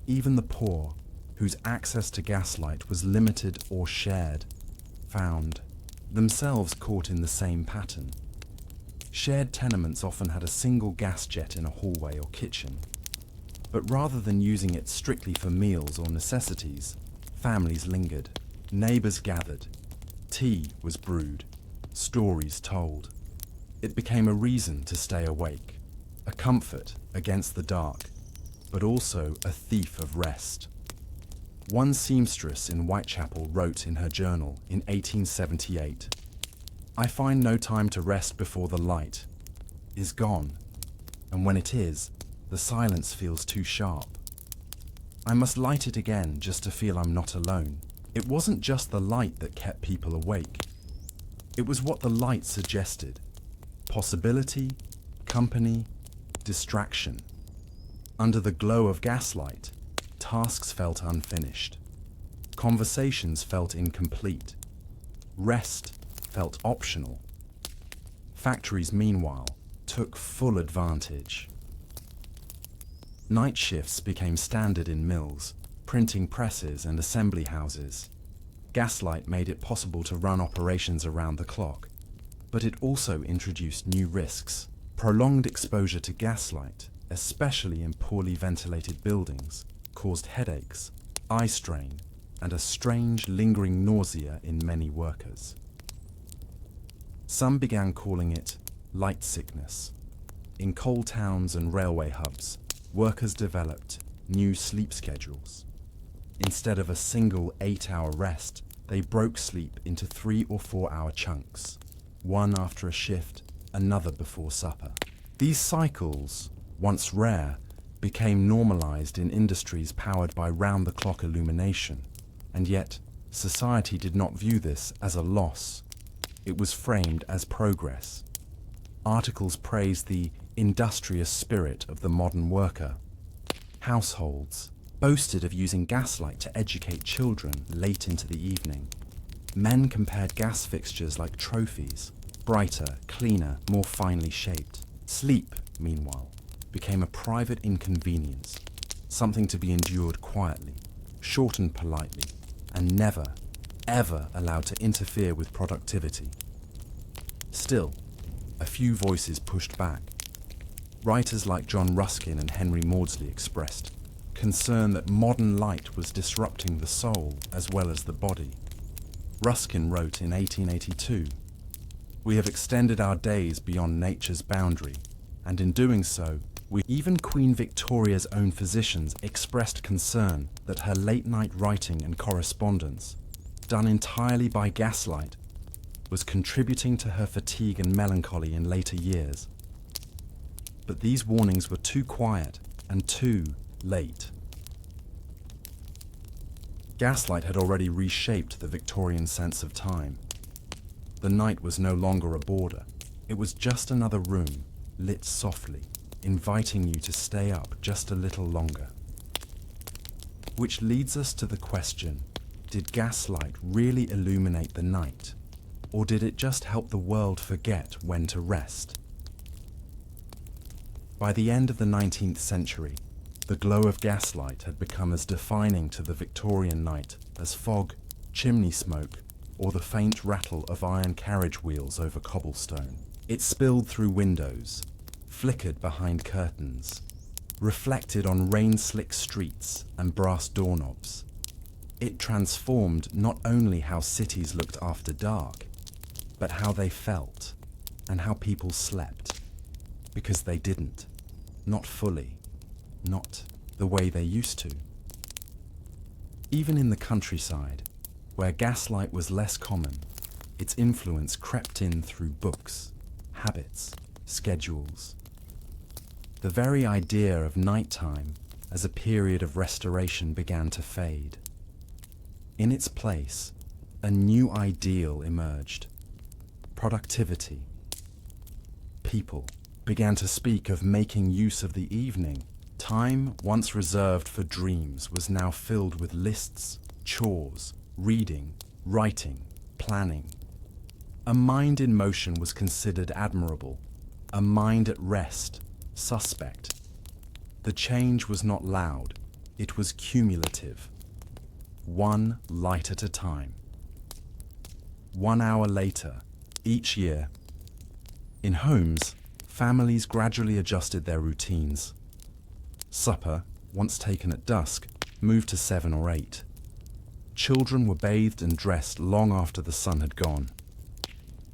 Even the poor, whose access to gaslight was limited or shared, found themselves caught in the same pattern. Shared tenements often had a single gas jet in a hallway or kitchen, but rather than using it strictly for meals or necessities, families lingered, neighbors gathered, tea was brewed, stories told. It became a reason to stay awake, a comfort against the dark, but also a thief of rest. One seamstress in Whitechapel wrote in her journal in 1878, "I find no time to rest before the light is gone, and when it is, the silence feels too sharp. I must light it again just to feel I'm not alone." It wasn't just the light that kept people awake. It was what the light suggested: possibility, company, distraction. Under the glow of gaslight, tasks felt unfinished. Conversations felt incomplete. Rest felt optional. Factories, meanwhile, took full advantage. Night shifts became standard in mills, printing presses and assembly houses. Gaslight made it possible to run operations around the clock, but it also introduced new risks. Prolonged exposure to gaslight, especially in poorly ventilated buildings, caused headaches, eye strain, and a strange, lingering nausea in many workers. Some began calling it light sickness. In coal towns and railway hubs, workers developed new sleep schedules. Instead of a single 8-hour rest, they broke sleep into 3 or 4 hour chunks, one after a shift, another before supper. These cycles, once rare, became normalized in industries powered by round-the-clock illumination, and yet society did not view this as a loss. It was framed as progress. Articles praised the industrious spirit of the modern worker. Households boasted of using gaslight to educate children late into the evening. Men compared gas fixtures like trophies, brighter, cleaner, more finely shaped. Sleep, meanwhile, became a private inconvenience, something to be endured quietly, shortened politely, and never, ever allowed to interfere with productivity. Still, a few voices pushed back. Writers like John Ruskin and Henry Maudsley expressed concern that modern light was disrupting the soul as well as the body. Ruskin wrote in 1882, "We have extended our days beyond nature's boundary, and in doing so, even Queen Victoria's own physicians expressed concern that her late-night writing and correspondence, done entirely by gaslight, was contributing to her fatigue and melancholy in later years." But these warnings were too quiet and too late. Gaslight had already reshaped the Victorian sense of time. The night was no longer a border. It was just another room, lit softly, inviting you to stay up just a little longer. Which leads us to the question, did gaslight really illuminate the night, or did it just help the world forget when to rest? By the end of the 19th century, the glow of gaslight had become as defining to the Victorian night as fog, chimney smoke, or the faint rattle of iron carriage wheels over cobblestone. It spilled through windows, flickered behind curtains, reflected on rain-slick streets and brass doorknobs. It transformed not only how cities looked after dark, but how they felt and how people slept. Because they didn't. Not fully. Not the way they used to. Even in the countryside, where gaslight was less common, its influence crept in through books, habits, schedules. The very idea of nighttime as a period of restoration began to fade. In its place, a new ideal emerged: productivity. people began to speak of making use of the evening. Time once reserved for dreams was now filled with lists, chores, reading, writing, planning. A mind in motion was considered admirable, a mind at rest, suspect. The change was not loud, it was cumulative. One light at a time. 1 hour later, each year. In homes, families gradually adjusted their routines. Supper, once taken at dusk, moved to 7 or 8. Children were bathed and dressed long after the sun had gone.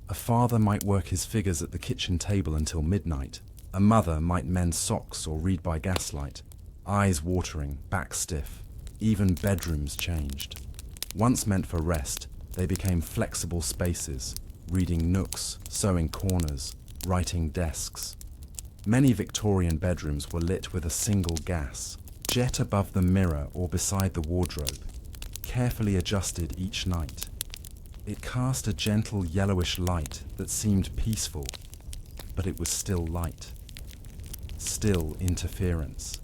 A father might work his figures at the kitchen table until midnight. A mother might mend socks or read by gaslight, eyes watering, back stiff. Even bedrooms changed. Once meant for rest, they became flexible spaces, reading nooks, sewing corners, writing desks. Many Victorian bedrooms were lit with a single gas, jet above the mirror or beside the wardrobe, carefully adjusted each night. It cast a gentle yellowish light that seemed peaceful, but it was still light. Still interference.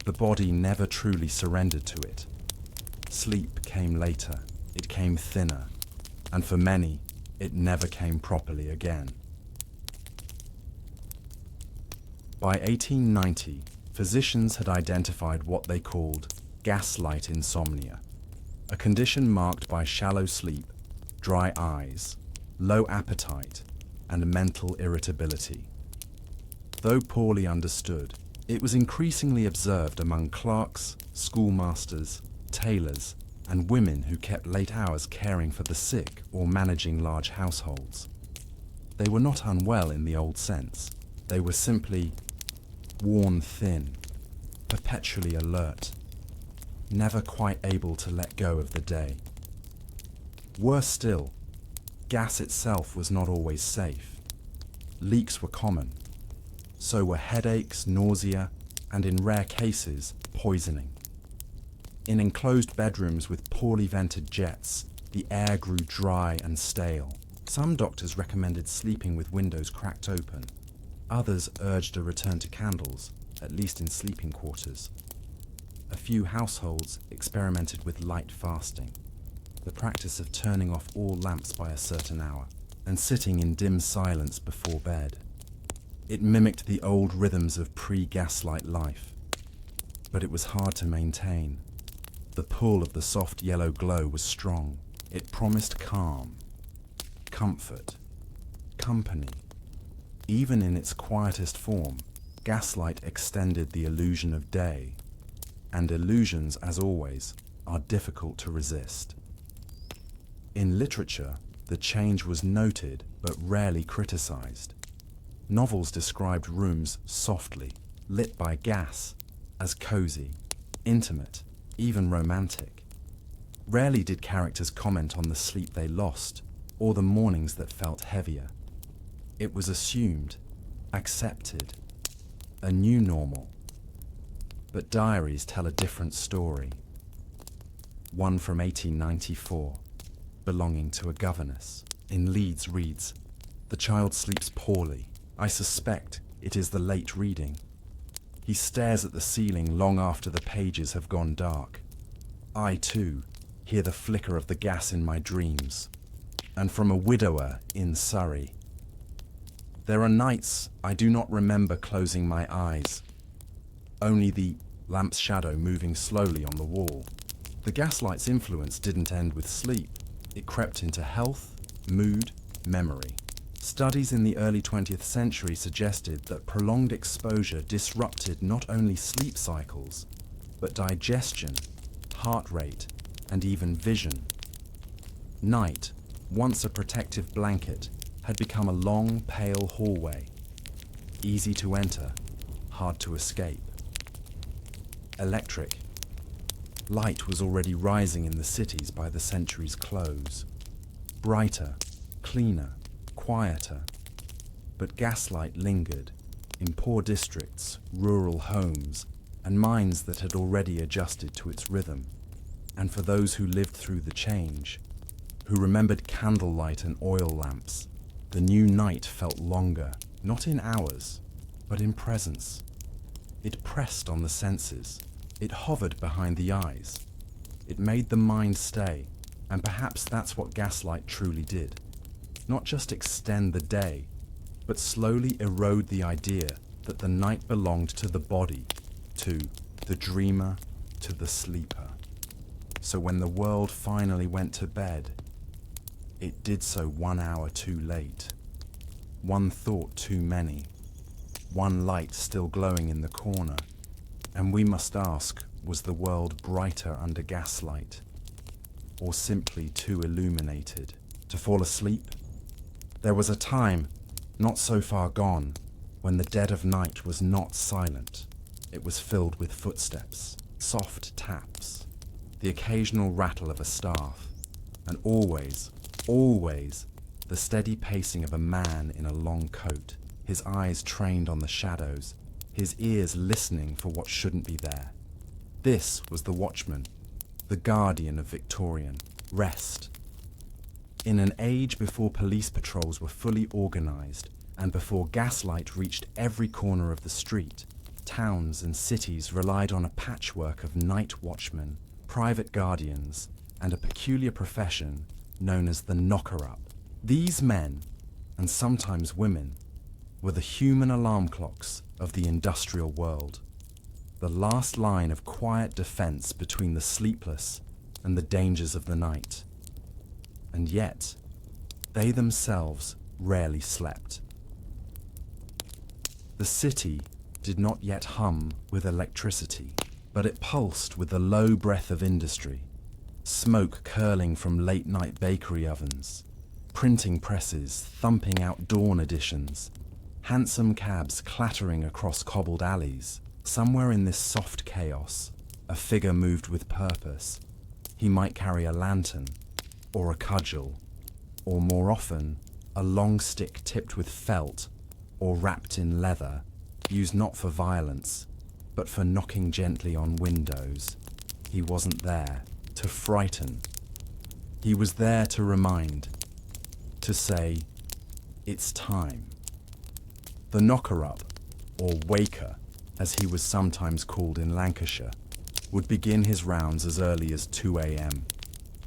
The body never truly surrendered to it. Sleep came later, it came thinner, and for many, it never came properly again. By 1890, physicians had identified what they called gaslight insomnia, a condition marked by shallow sleep, dry eyes, low appetite, and mental irritability. Though poorly understood, it was increasingly observed among clerks, schoolmasters, tailors, and women who kept late hours caring for the sick or managing large households. They were not unwell in the old sense. They were simply worn thin, perpetually alert, never quite able to let go of the day. Worse still, gas itself was not always safe. Leaks were common. So were headaches, nausea, and in rare cases, poisoning. In enclosed bedrooms with poorly vented jets, the air grew dry and stale. Some doctors recommended sleeping with windows cracked open. Others urged a return to candles, at least in sleeping quarters. A few households experimented with light fasting, the practice of turning off all lamps by a certain hour and sitting in dim silence before bed. It mimicked the old rhythms of pre-gaslight life, but it was hard to maintain. The pull of the soft yellow glow was strong. It promised calm, comfort, company. Even in its quietest form, gaslight extended the illusion of day, and illusions, as always, are difficult to resist. In literature, the change was noted but rarely criticized. Novels described rooms softly, lit by gas, as cozy, intimate, even romantic. Rarely did characters comment on the sleep they lost or the mornings that felt heavier. It was assumed, accepted, a new normal. But diaries tell a different story. One from 1894, belonging to a governess, in Leeds reads, "The child sleeps poorly. I suspect it is the late reading. He stares at the ceiling long after the pages have gone dark. I, too, hear the flicker of the gas in my dreams." And from a widower in Surrey, "There are nights I do not remember closing my eyes, only the lamp's shadow moving slowly on the wall." The gaslight's influence didn't end with sleep. It crept into health, mood, memory. Studies in the early 20th century suggested that prolonged exposure disrupted not only sleep cycles, but digestion, heart rate, and even vision. Night, once a protective blanket, had become a long, pale hallway, easy to enter, hard to escape. Electric. Light was already rising in the cities by the century's close. Brighter, cleaner, quieter. But gaslight lingered in poor districts, rural homes, and minds that had already adjusted to its rhythm. And for those who lived through the change, who remembered candlelight and oil lamps, the new night felt longer, Not in hours, but in presence. It pressed on the senses. It hovered behind the eyes. It made the mind stay, and perhaps that's what gaslight truly did. Not just extend the day, but slowly erode the idea that the night belonged to the body, to the dreamer, to the sleeper. So when the world finally went to bed, it did so 1 hour too late. One thought too many. One light still glowing in the corner. And we must ask, was the world brighter under gaslight? Or simply too illuminated to fall asleep? There was a time, not so far gone, when the dead of night was not silent. It was filled with footsteps, soft taps, the occasional rattle of a staff, and always, always, the steady pacing of a man in a long coat, his eyes trained on the shadows, his ears listening for what shouldn't be there. This was the watchman, the guardian of Victorian, rest. In an age before police patrols were fully organised and before gaslight reached every corner of the street, towns and cities relied on a patchwork of night watchmen, private guardians, and a peculiar profession known as the knocker-up. These men, and sometimes women, were the human alarm clocks of the industrial world, the last line of quiet defense between the sleepless and the dangers of the night. And yet, they themselves rarely slept. The city did not yet hum with electricity, but it pulsed with the low breath of industry, smoke curling from late-night bakery ovens, printing presses thumping out dawn editions, hansom cabs clattering across cobbled alleys. Somewhere in this soft chaos, a figure moved with purpose. He might carry a lantern, or a cudgel, or more often, a long stick tipped with felt or wrapped in leather, used not for violence, but for knocking gently on windows. He wasn't there to frighten. He was there to remind, to say, it's time. The knocker-up, or waker, as he was sometimes called in Lancashire, would begin his rounds as early as 2 a.m.,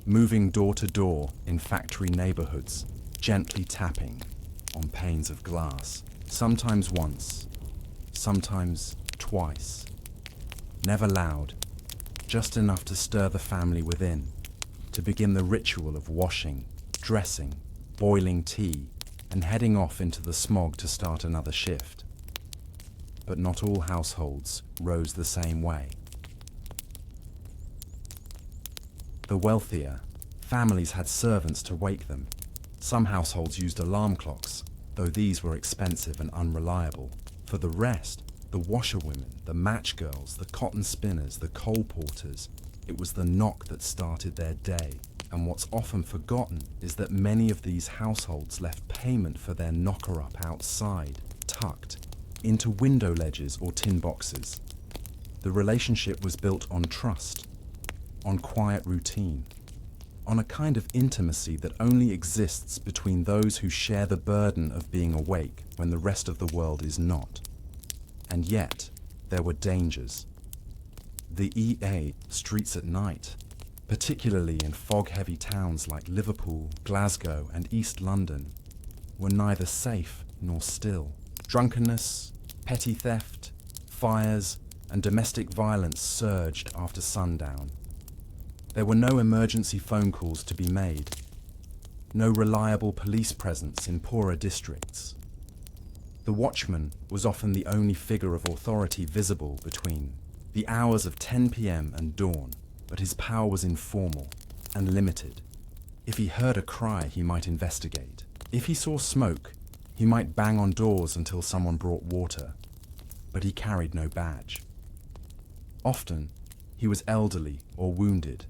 moving door to door in factory neighbourhoods, gently tapping on panes of glass, sometimes once, sometimes twice. Never loud, just enough to stir the family within, to begin the ritual of washing, dressing, boiling tea, and heading off into the smog to start another shift. But not all households rose the same way. The wealthier, families had servants to wake them. Some households used alarm clocks, though these were expensive and unreliable. For the rest, the washerwomen, the match girls, the cotton spinners, the coal porters, it was the knock that started their day. And what's often forgotten is that many of these households left payment for their knocker-up outside, tucked into window ledges or tin boxes. The relationship was built on trust, on quiet routine, on a kind of intimacy that only exists between those who share the burden of being awake when the rest of the world is not. And yet, there were dangers. The streets at night, particularly in fog-heavy towns like Liverpool, Glasgow, and East London, were neither safe nor still. Drunkenness, petty theft, fires, and domestic violence surged after sundown. There were no emergency phone calls to be made, no reliable police presence in poorer districts. The watchman was often the only figure of authority visible between the hours of 10 p.m. and dawn, but his power was informal and limited. If he heard a cry, he might investigate. If he saw smoke, he might bang on doors until someone brought water, but he carried no badge. Often, he was elderly or wounded,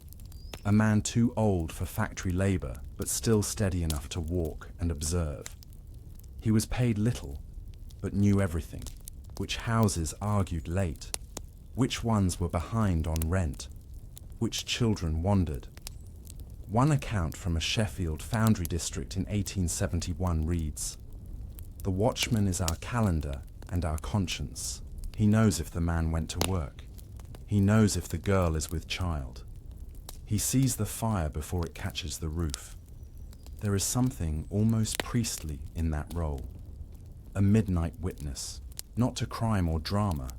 a man too old for factory labour, but still steady enough to walk and observe. He was paid little, but knew everything. Which houses argued late, which ones were behind on rent, which children wandered. One account from a Sheffield foundry district in 1871 reads, The watchman is our calendar and our conscience. He knows if the man went to work. He knows if the girl is with child. He sees the fire before it catches the roof. There is something almost priestly in that role. A midnight witness, not to crime or drama,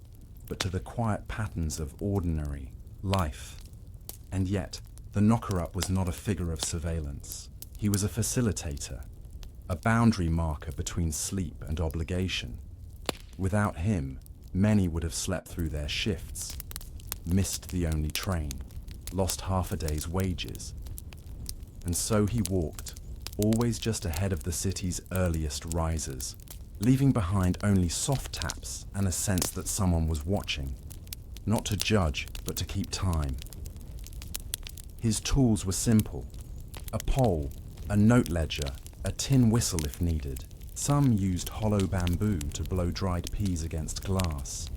but to the quiet patterns of ordinary life. And yet, the knocker-up was not a figure of surveillance. He was a facilitator, a boundary marker between sleep and obligation. Without him, many would have slept through their shifts, missed the only train, lost half a day's wages. And so he walked, always just ahead of the city's earliest risers, leaving behind only soft taps and a sense that someone was watching, not to judge, but to keep time. His tools were simple: a pole, a note ledger, a tin whistle if needed. Some used hollow bamboo to blow dried peas against glass,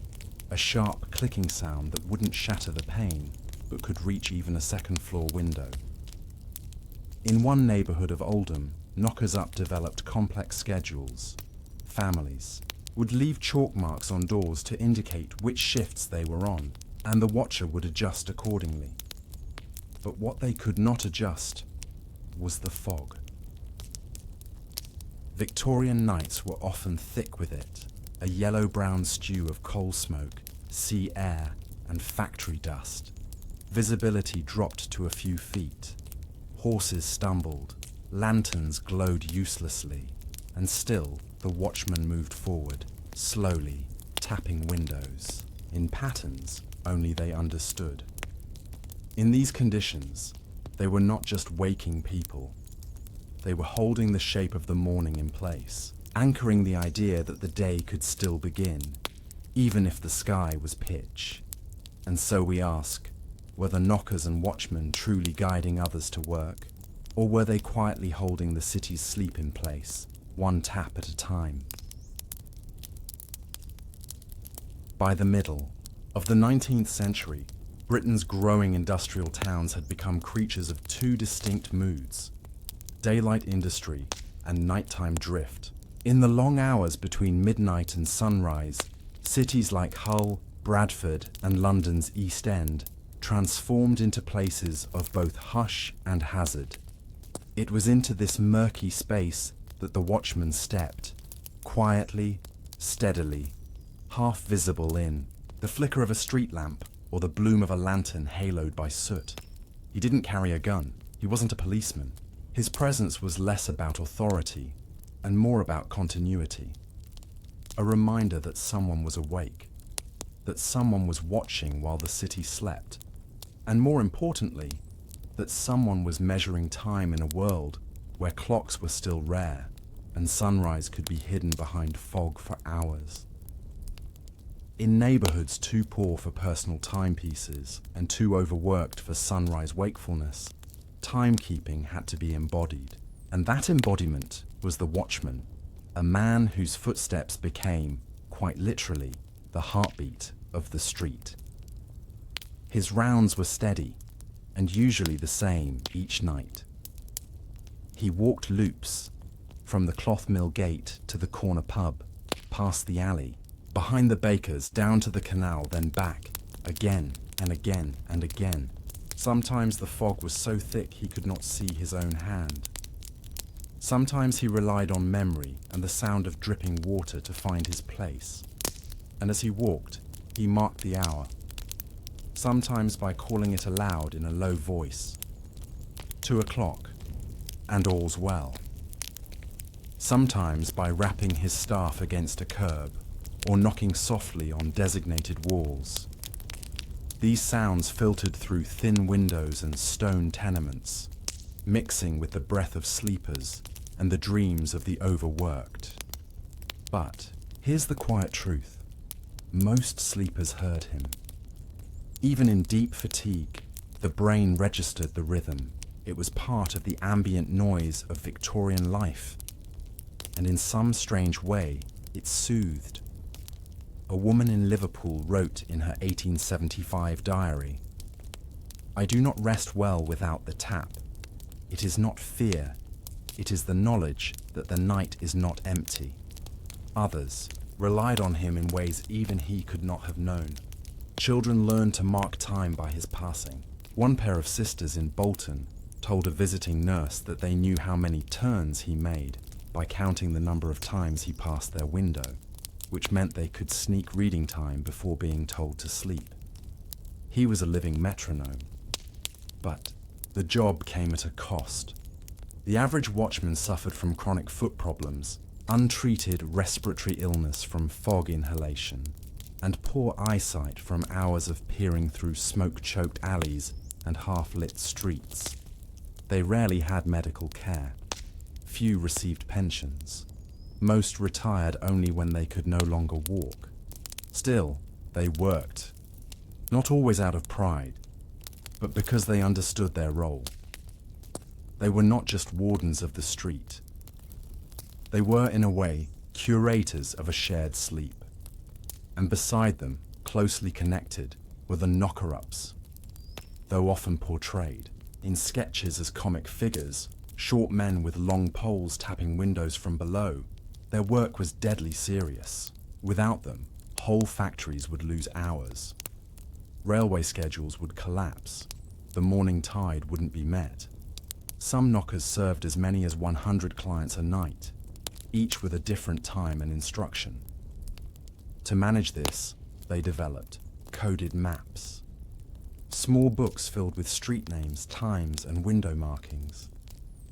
a sharp clicking sound that wouldn't shatter the pane, but could reach even a second-floor window. In one neighborhood of Oldham, knockers-up developed complex schedules. Families would leave chalk marks on doors to indicate which shifts they were on, and the watcher would adjust accordingly. But what they could not adjust was the fog. Victorian nights were often thick with it, a yellow-brown stew of coal smoke, sea air, and factory dust. Visibility dropped to a few feet. Horses stumbled, lanterns glowed uselessly, and still the watchman moved forward, slowly, tapping windows, in patterns only they understood. In these conditions, they were not just waking people. They were holding the shape of the morning in place, anchoring the idea that the day could still begin, even if the sky was pitch. And so we ask, were the knockers and watchmen truly guiding others to work, or were they quietly holding the city's sleep in place, one tap at a time? By the middle of the 19th century, Britain's growing industrial towns had become creatures of two distinct moods: daylight industry and nighttime drift. In the long hours between midnight and sunrise, cities like Hull, Bradford, and London's East End transformed into places of both hush and hazard. It was into this murky space that the watchman stepped, quietly, steadily, half visible in the flicker of a street lamp or the bloom of a lantern haloed by soot. He didn't carry a gun. He wasn't a policeman. His presence was less about authority and more about continuity. A reminder that someone was awake, that someone was watching while the city slept, and more importantly, that someone was measuring time in a world where clocks were still rare and sunrise could be hidden behind fog for hours. In neighborhoods too poor for personal timepieces and too overworked for sunrise wakefulness, timekeeping had to be embodied. And that embodiment was the watchman, a man whose footsteps became, quite literally, the heartbeat of the street. His rounds were steady, and usually the same each night. He walked loops, from the cloth mill gate to the corner pub, past the alley, behind the bakers, down to the canal, then back, again and again and again. Sometimes the fog was so thick he could not see his own hand. Sometimes he relied on memory and the sound of dripping water to find his place. And as he walked, he marked the hour, sometimes by calling it aloud in a low voice. 2 o'clock, and all's well. Sometimes by rapping his staff against a curb, or knocking softly on designated walls. These sounds filtered through thin windows and stone tenements, mixing with the breath of sleepers and the dreams of the overworked. But here's the quiet truth. Most sleepers heard him. Even in deep fatigue, the brain registered the rhythm. It was part of the ambient noise of Victorian life. And in some strange way, it soothed. A woman in Liverpool wrote in her 1875 diary, "I do not rest well without the tap. It is not fear, it is the knowledge that the night is not empty." Others relied on him in ways even he could not have known. Children learned to mark time by his passing. One pair of sisters in Bolton told a visiting nurse that they knew how many turns he made by counting the number of times he passed their window, which meant they could sneak reading time before being told to sleep. He was a living metronome. But the job came at a cost. The average watchman suffered from chronic foot problems, untreated respiratory illness from fog inhalation, and poor eyesight from hours of peering through smoke-choked alleys and half-lit streets. They rarely had medical care. Few received pensions. Most retired only when they could no longer walk. Still, they worked. Not always out of pride, but because they understood their role. They were not just wardens of the street. They were, in a way, curators of a shared sleep. And beside them, closely connected, were the knocker-ups. Though often portrayed in sketches as comic figures, short men with long poles tapping windows from below, their work was deadly serious. Without them, whole factories would lose hours. Railway schedules would collapse. The morning tide wouldn't be met. Some knockers served as many as 100 clients a night, each with a different time and instruction. To manage this, they developed coded maps. Small books filled with street names, times, and window markings.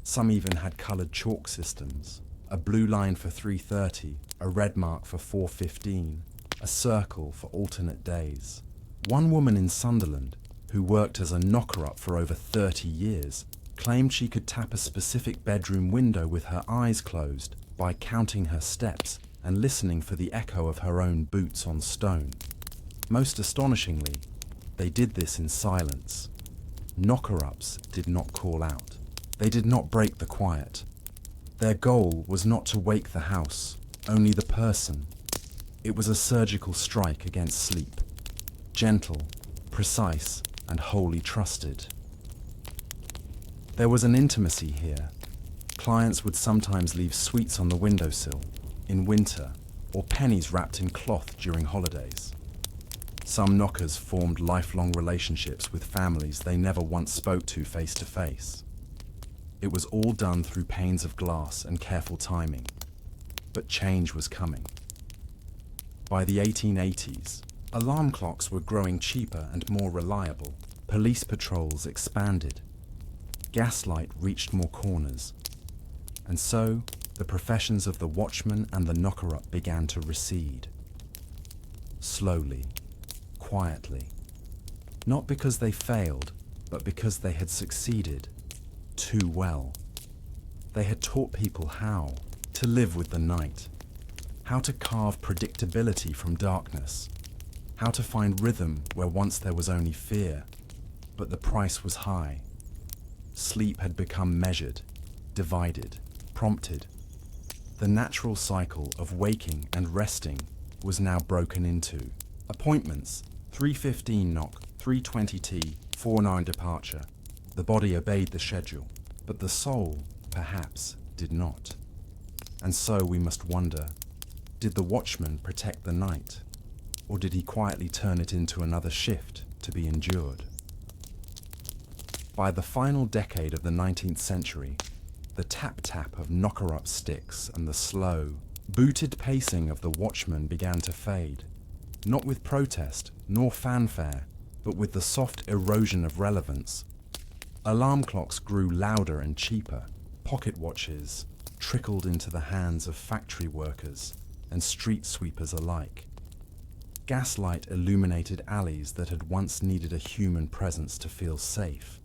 Some even had coloured chalk systems, a blue line for 3:30, a red mark for 4:15, a circle for alternate days. One woman in Sunderland, who worked as a knocker-up for over 30 years, claimed she could tap a specific bedroom window with her eyes closed by counting her steps and listening for the echo of her own boots on stone. Most astonishingly, they did this in silence. Knocker-ups did not call out. They did not break the quiet. Their goal was not to wake the house, only the person. It was a surgical strike against sleep. Gentle, precise, and wholly trusted. There was an intimacy here. Clients would sometimes leave sweets on the windowsill in winter, or pennies wrapped in cloth during holidays. Some knockers formed lifelong relationships with families they never once spoke to face to face. It was all done through panes of glass and careful timing. But change was coming. By the 1880s, alarm clocks were growing cheaper and more reliable. Police patrols expanded. Gaslight reached more corners. And so, the professions of the watchman and the knocker-up began to recede. Slowly, quietly. Not because they failed, but because they had succeeded too well. They had taught people how to live with the night, how to carve predictability from darkness, how to find rhythm where once there was only fear, but the price was high. Sleep had become measured, divided, prompted. The natural cycle of waking and resting was now broken into. Appointments, 3:15 knock, 3:20 tea, 4:09 departure. The body obeyed the schedule, but the soul, perhaps, did not. And so we must wonder, did the watchman protect the night, or did he quietly turn it into another shift to be endured? By the final decade of the 19th century, the tap-tap of knocker-up sticks and the slow, booted pacing of the watchman began to fade, not with protest nor fanfare, but with the soft erosion of relevance. Alarm clocks grew louder and cheaper. Pocket watches trickled into the hands of factory workers and street sweepers alike. Gaslight illuminated alleys that had once needed a human presence to feel safe.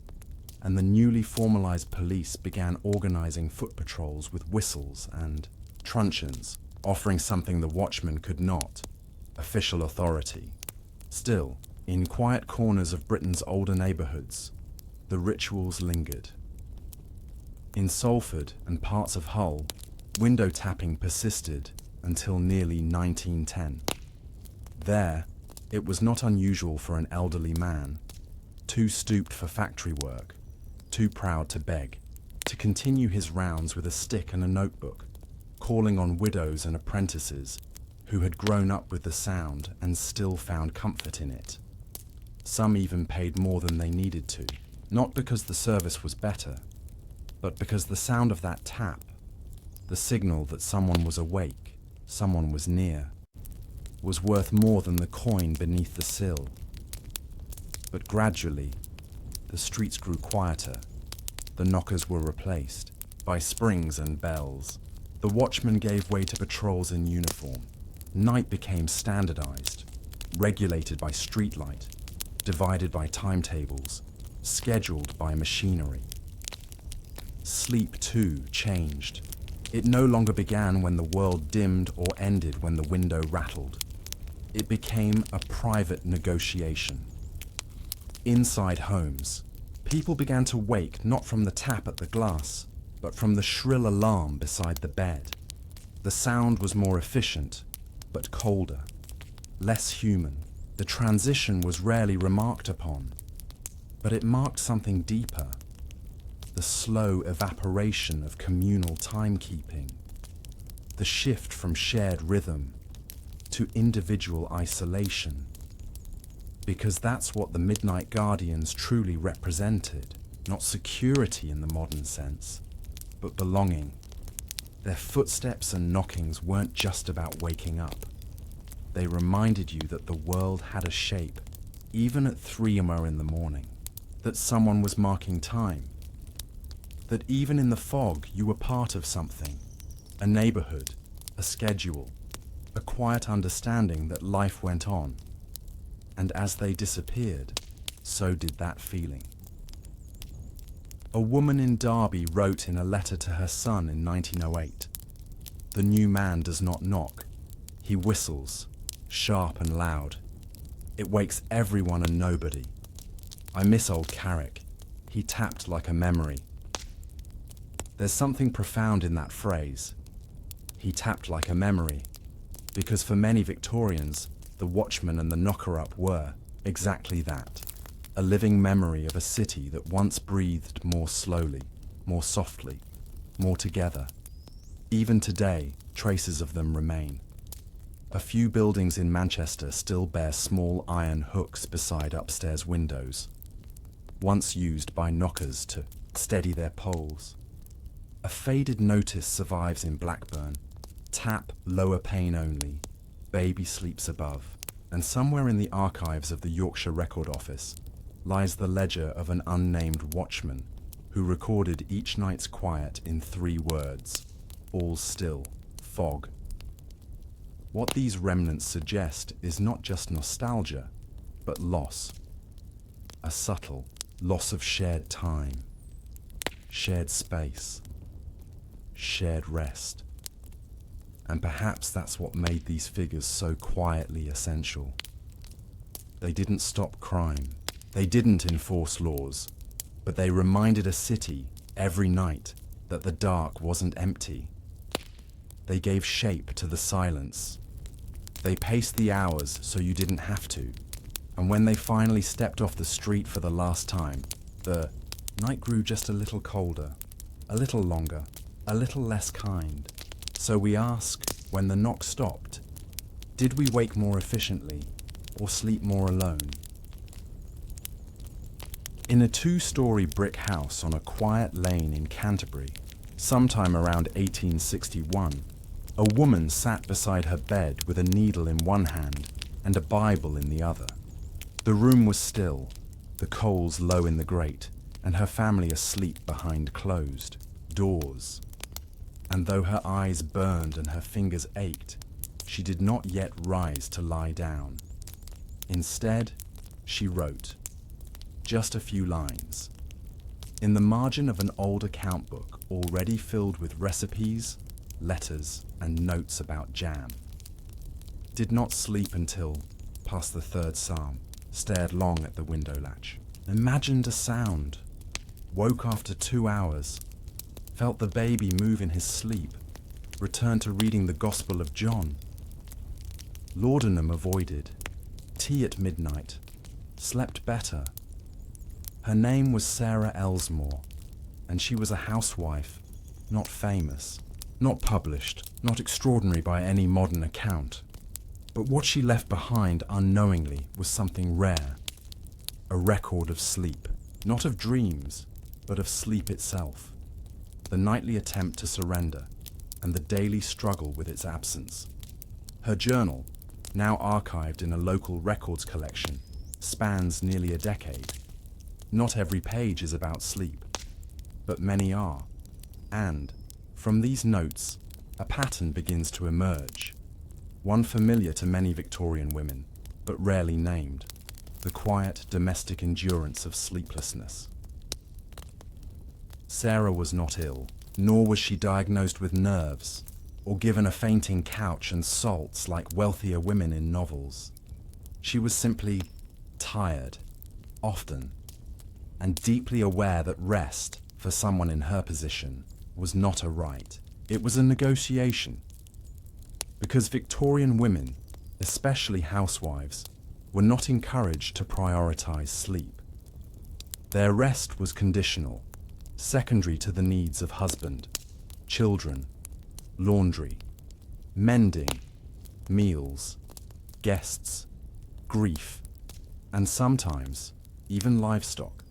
And the newly formalized police began organizing foot patrols with whistles and truncheons, offering something the watchman could not: official authority. Still, in quiet corners of Britain's older neighborhoods, the rituals lingered. In Salford and parts of Hull, window tapping persisted until nearly 1910. There, it was not unusual for an elderly man, too stooped for factory work, too proud to beg, to continue his rounds with a stick and a notebook, calling on widows and apprentices who had grown up with the sound and still found comfort in it. Some even paid more than they needed to, not because the service was better, but because the sound of that tap, the signal that someone was awake, someone was near, was worth more than the coin beneath the sill. But gradually, the streets grew quieter. The knockers were replaced by springs and bells. The watchmen gave way to patrols in uniform. Night became standardized, regulated by streetlight, divided by timetables, scheduled by machinery. Sleep, too, changed. It no longer began when the world dimmed or ended when the window rattled. It became a private negotiation. Inside homes, people began to wake not from the tap at the glass, but from the shrill alarm beside the bed. The sound was more efficient, but colder, less human. The transition was rarely remarked upon, but it marked something deeper: the slow evaporation of communal timekeeping, the shift from shared rhythm to individual isolation. Because that's what the Midnight Guardians truly represented, not security in the modern sense, but belonging. Their footsteps and knockings weren't just about waking up. They reminded you that the world had a shape, even at 3 in the morning, that someone was marking time, that even in the fog you were part of something, a neighborhood, a schedule, a quiet understanding that life went on. And as they disappeared, so did that feeling. A woman in Derby wrote in a letter to her son in 1908, "The new man does not knock. He whistles, sharp and loud. It wakes everyone and nobody. I miss old Carrick. He tapped like a memory." There's something profound in that phrase. He tapped like a memory, because for many Victorians, the watchman and the knocker-up were exactly that. A living memory of a city that once breathed more slowly, more softly, more together. Even today, traces of them remain. A few buildings in Manchester still bear small iron hooks beside upstairs windows, once used by knockers to steady their poles. A faded notice survives in Blackburn: tap, lower pane only, baby sleeps above. And somewhere in the archives of the Yorkshire Record Office lies the ledger of an unnamed watchman who recorded each night's quiet in 3 words: all still, fog. What these remnants suggest is not just nostalgia, but loss. A subtle loss of shared time, shared space, shared rest. And perhaps that's what made these figures so quietly essential. They didn't stop crime. They didn't enforce laws, but they reminded a city every night that the dark wasn't empty. They gave shape to the silence. They paced the hours so you didn't have to. And when they finally stepped off the street for the last time, the night grew just a little colder, a little longer, a little less kind. So we ask, when the knock stopped, did we wake more efficiently or sleep more alone? In a 2-story brick house on a quiet lane in Canterbury, sometime around 1861, a woman sat beside her bed with a needle in one hand and a Bible in the other. The room was still, the coals low in the grate, and her family asleep behind closed doors. And though her eyes burned and her fingers ached, she did not yet rise to lie down. Instead, she wrote just a few lines in the margin of an old account book already filled with recipes, letters, and notes about jam. Did not sleep until past the 3rd psalm, stared long at the window latch, imagined a sound, woke after 2 hours, felt the baby move in his sleep, returned to reading the Gospel of John. Laudanum avoided, tea at midnight, slept better. Her name was Sarah Elsmore, and she was a housewife, not famous, Not published, not extraordinary by any modern account. But what she left behind unknowingly was something rare. A record of sleep, not of dreams, but of sleep itself. The nightly attempt to surrender, and the daily struggle with its absence. Her journal, now archived in a local records collection, spans nearly a decade. Not every page is about sleep, but many are. And, from these notes, a pattern begins to emerge. One familiar to many Victorian women, but rarely named. The quiet, domestic endurance of sleeplessness. Sarah was not ill, nor was she diagnosed with nerves, or given a fainting couch and salts like wealthier women in novels. She was simply tired, often, and deeply aware that rest, for someone in her position, was not a right. It was a negotiation. Because Victorian women, especially housewives, were not encouraged to prioritize sleep. Their rest was conditional, secondary to the needs of husband, children, laundry, mending, meals, guests, grief, and sometimes even livestock.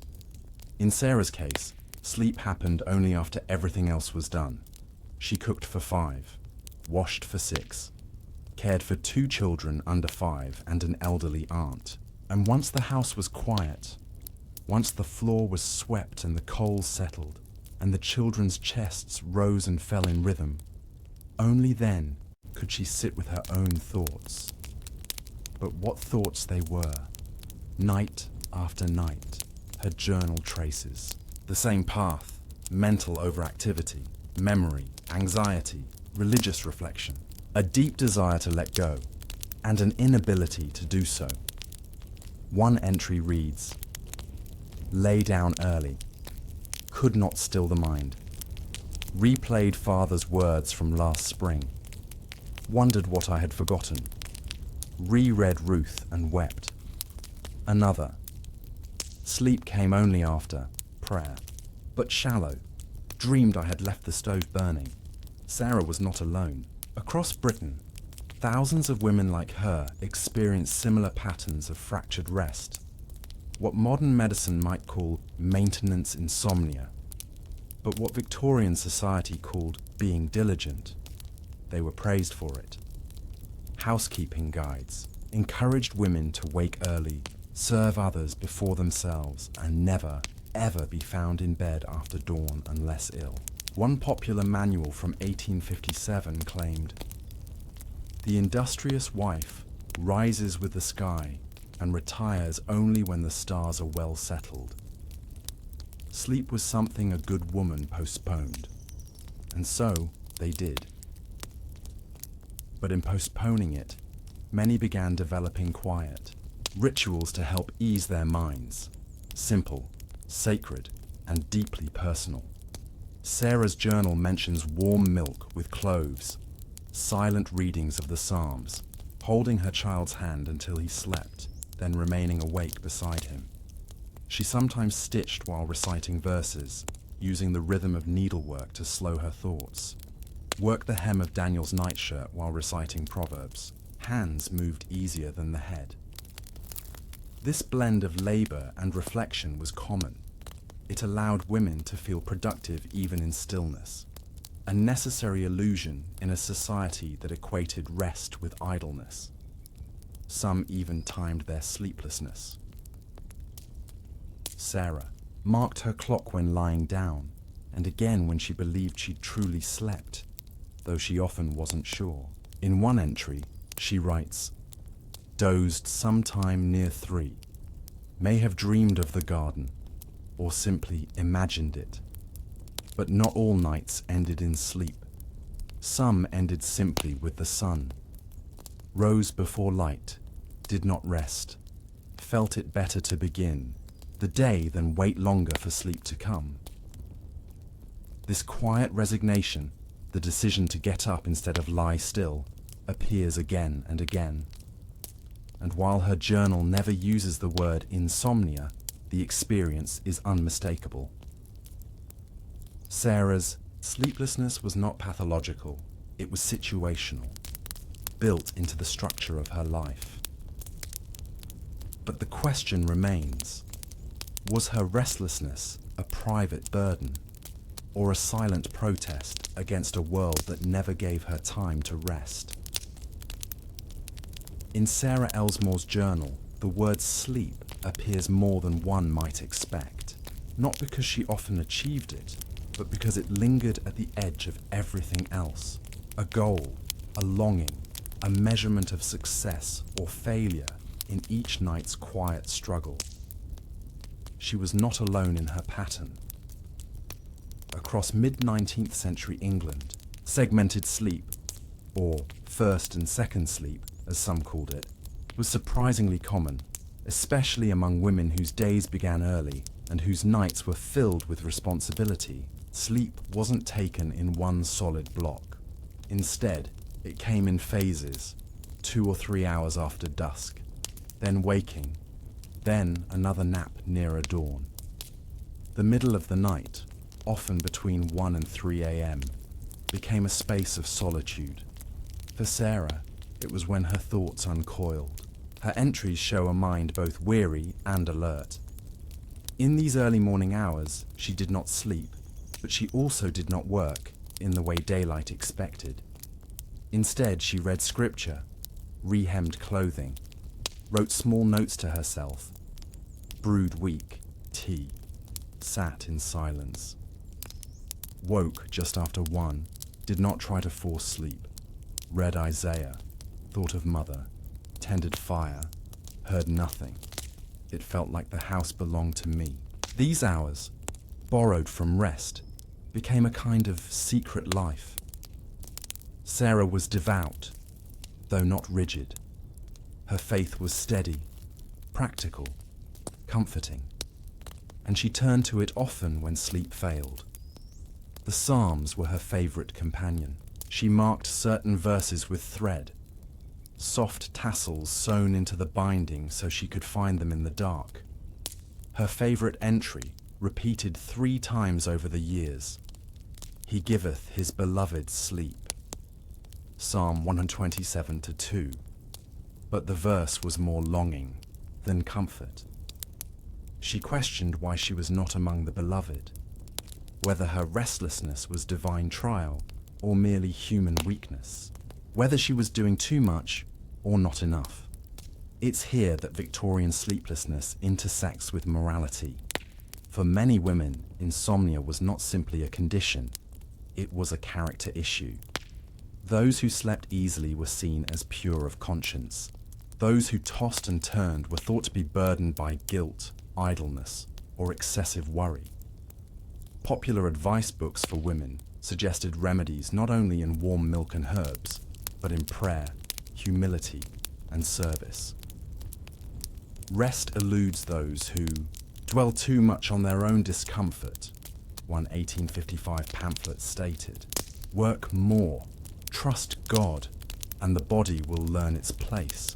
In Sarah's case, sleep happened only after everything else was done. She cooked for 5, washed for 6, cared for 2 children under 5 and an elderly aunt. And once the house was quiet, once the floor was swept and the coals settled, and the children's chests rose and fell in rhythm, only then could she sit with her own thoughts. But what thoughts they were! Night after night, her journal traces. The same path: mental overactivity, memory, anxiety, religious reflection, a deep desire to let go, and an inability to do so. One entry reads, "Lay down early, could not still the mind, replayed father's words from last spring, wondered what I had forgotten, reread Ruth and wept." Another, "Sleep came only after prayer, but shallow, dreamed I had left the stove burning." Sarah was not alone. Across Britain, thousands of women like her experience similar patterns of fractured rest, what modern medicine might call maintenance insomnia, but what Victorian society called being diligent. They were praised for it. Housekeeping guides encouraged women to wake early, serve others before themselves, and never, ever be found in bed after dawn unless ill. One popular manual from 1857 claimed, "The industrious wife rises with the sky and retires only when the stars are well settled." Sleep was something a good woman postponed, and so they did. But in postponing it, many began developing quiet, rituals to help ease their minds, simple, sacred, and deeply personal. Sarah's journal mentions warm milk with cloves, silent readings of the Psalms, holding her child's hand until he slept, then remaining awake beside him. She sometimes stitched while reciting verses, using the rhythm of needlework to slow her thoughts. Worked the hem of Daniel's nightshirt while reciting Proverbs. Hands moved easier than the head. This blend of labor and reflection was common. It allowed women to feel productive even in stillness, a necessary illusion in a society that equated rest with idleness. Some even timed their sleeplessness. Sarah marked her clock when lying down, and again when she believed she'd truly slept, though she often wasn't sure. In one entry, she writes, "Dozed sometime near 3, may have dreamed of the garden, or simply imagined it. But not all nights ended in sleep. Some ended simply with the sun. Rose before light, did not rest, felt it better to begin the day than wait longer for sleep to come." This quiet resignation, the decision to get up instead of lie still, appears again and again. And while her journal never uses the word insomnia, the experience is unmistakable. Sarah's Sleeplessness was not pathological, it was situational, built into the structure of her life. But the question remains, was her restlessness a private burden, or a silent protest against a world that never gave her time to rest? In Sarah Elsmore's journal, the word sleep appears more than one might expect, not because she often achieved it, but because it lingered at the edge of everything else. A goal, a longing, a measurement of success or failure in each night's quiet struggle. She was not alone in her pattern. Across mid-19th century England, segmented sleep, or first and second sleep, as some called it, was surprisingly common, especially among women whose days began early and whose nights were filled with responsibility. Sleep wasn't taken in one solid block. Instead, it came in phases, 2 or 3 hours after dusk, then waking, then another nap nearer dawn. The middle of the night, often between 1 and 3 a.m., became a space of solitude. For Sarah, it was when her thoughts uncoiled. Her entries show a mind both weary and alert. In these early morning hours, she did not sleep, but she also did not work in the way daylight expected. Instead, she read scripture, rehemmed clothing, wrote small notes to herself, brewed weak tea, sat in silence. Woke just after 1, did not try to force sleep, read Isaiah, thought of mother, tended fire, heard nothing. It felt like the house belonged to me. These hours, borrowed from rest, became a kind of secret life. Sarah was devout, though not rigid. Her faith was steady, practical, comforting, and she turned to it often when sleep failed. The Psalms were her favorite companion. She marked certain verses with thread, soft tassels sewn into the binding so she could find them in the dark. Her favorite entry, repeated 3 times over the years: "He giveth his beloved sleep." Psalm 127-2. But the verse was more longing than comfort. She questioned why she was not among the beloved, whether her restlessness was divine trial or merely human weakness, whether she was doing too much or not enough. It's here that Victorian sleeplessness intersects with morality. For many women, insomnia was not simply a condition, it was a character issue. Those who slept easily were seen as pure of conscience. Those who tossed and turned were thought to be burdened by guilt, idleness, or excessive worry. Popular advice books for women suggested remedies not only in warm milk and herbs, but in prayer, humility, and service. Rest eludes those who dwell too much on their own discomfort, one 1855 pamphlet stated. Work more, trust God, and the body will learn its place.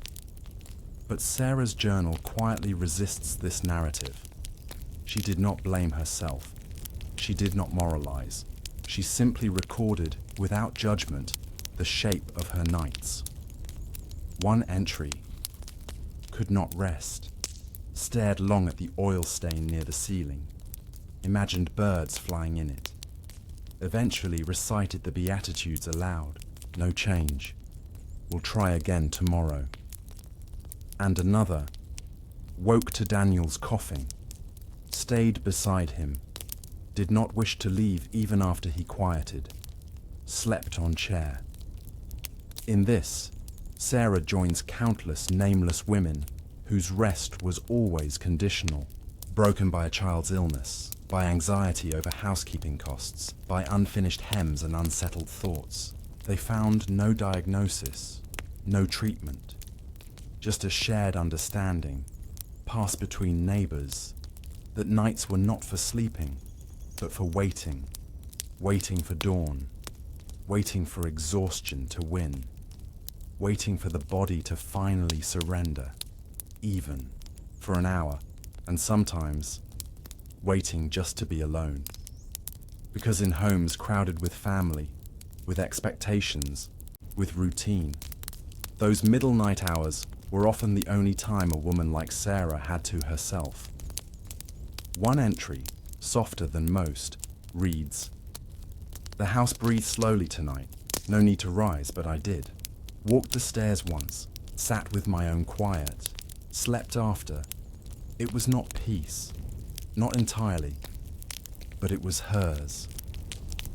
But Sarah's journal quietly resists this narrative. She did not blame herself. She did not moralize. She simply recorded, without judgment, the shape of her nights. One entry: could not rest, stared long at the oil stain near the ceiling, imagined birds flying in it, eventually recited the Beatitudes aloud. No change. Will try again tomorrow. And another: woke to Daniel's coughing, stayed beside him, did not wish to leave even after he quieted, slept on chair. In this, Sarah joins countless nameless women whose rest was always conditional, broken by a child's illness, by anxiety over housekeeping costs, by unfinished hems and unsettled thoughts. They found no diagnosis, no treatment, just a shared understanding, passed between neighbors, that nights were not for sleeping, but for waiting, waiting for dawn, waiting for exhaustion to win, waiting for the body to finally surrender, even for an hour, and sometimes waiting just to be alone. Because in homes crowded with family, with expectations, with routine, those middle night hours were often the only time a woman like Sarah had to herself. One entry, softer than most, reads, "The house breathed slowly tonight. No need to rise, but I did. Walked the stairs once, sat with my own quiet, slept after. It was not peace, not entirely, but it was hers."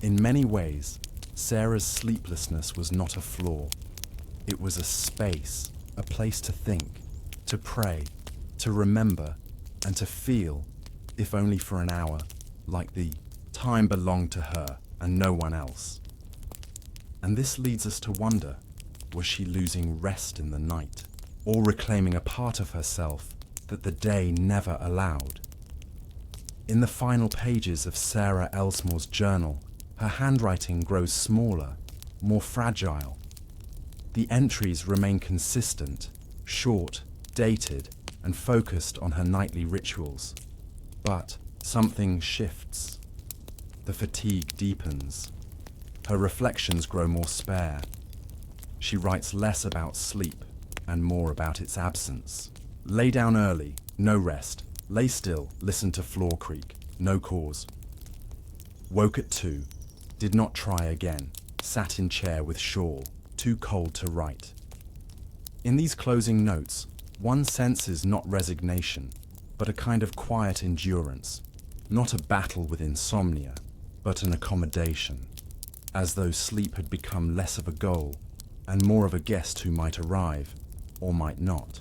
In many ways, Sarah's sleeplessness was not a flaw. It was a space, a place to think, to pray, to remember, and to feel, if only for an hour, like the time belonged to her and no one else. And this leads us to wonder, was she losing rest in the night, or reclaiming a part of herself that the day never allowed? In the final pages of Sarah Elsmore's journal, her handwriting grows smaller, more fragile. The entries remain consistent, short, dated, and focused on her nightly rituals. But something shifts. The fatigue deepens. Her reflections grow more spare. She writes less about sleep and more about its absence. Lay down early, no rest. Lay still, listen to floor creak, no cause. Woke at 2, did not try again, sat in chair with shawl, too cold to write. In these closing notes, one senses not resignation, but a kind of quiet endurance, not a battle with insomnia, but an accommodation, as though sleep had become less of a goal and more of a guest who might arrive or might not.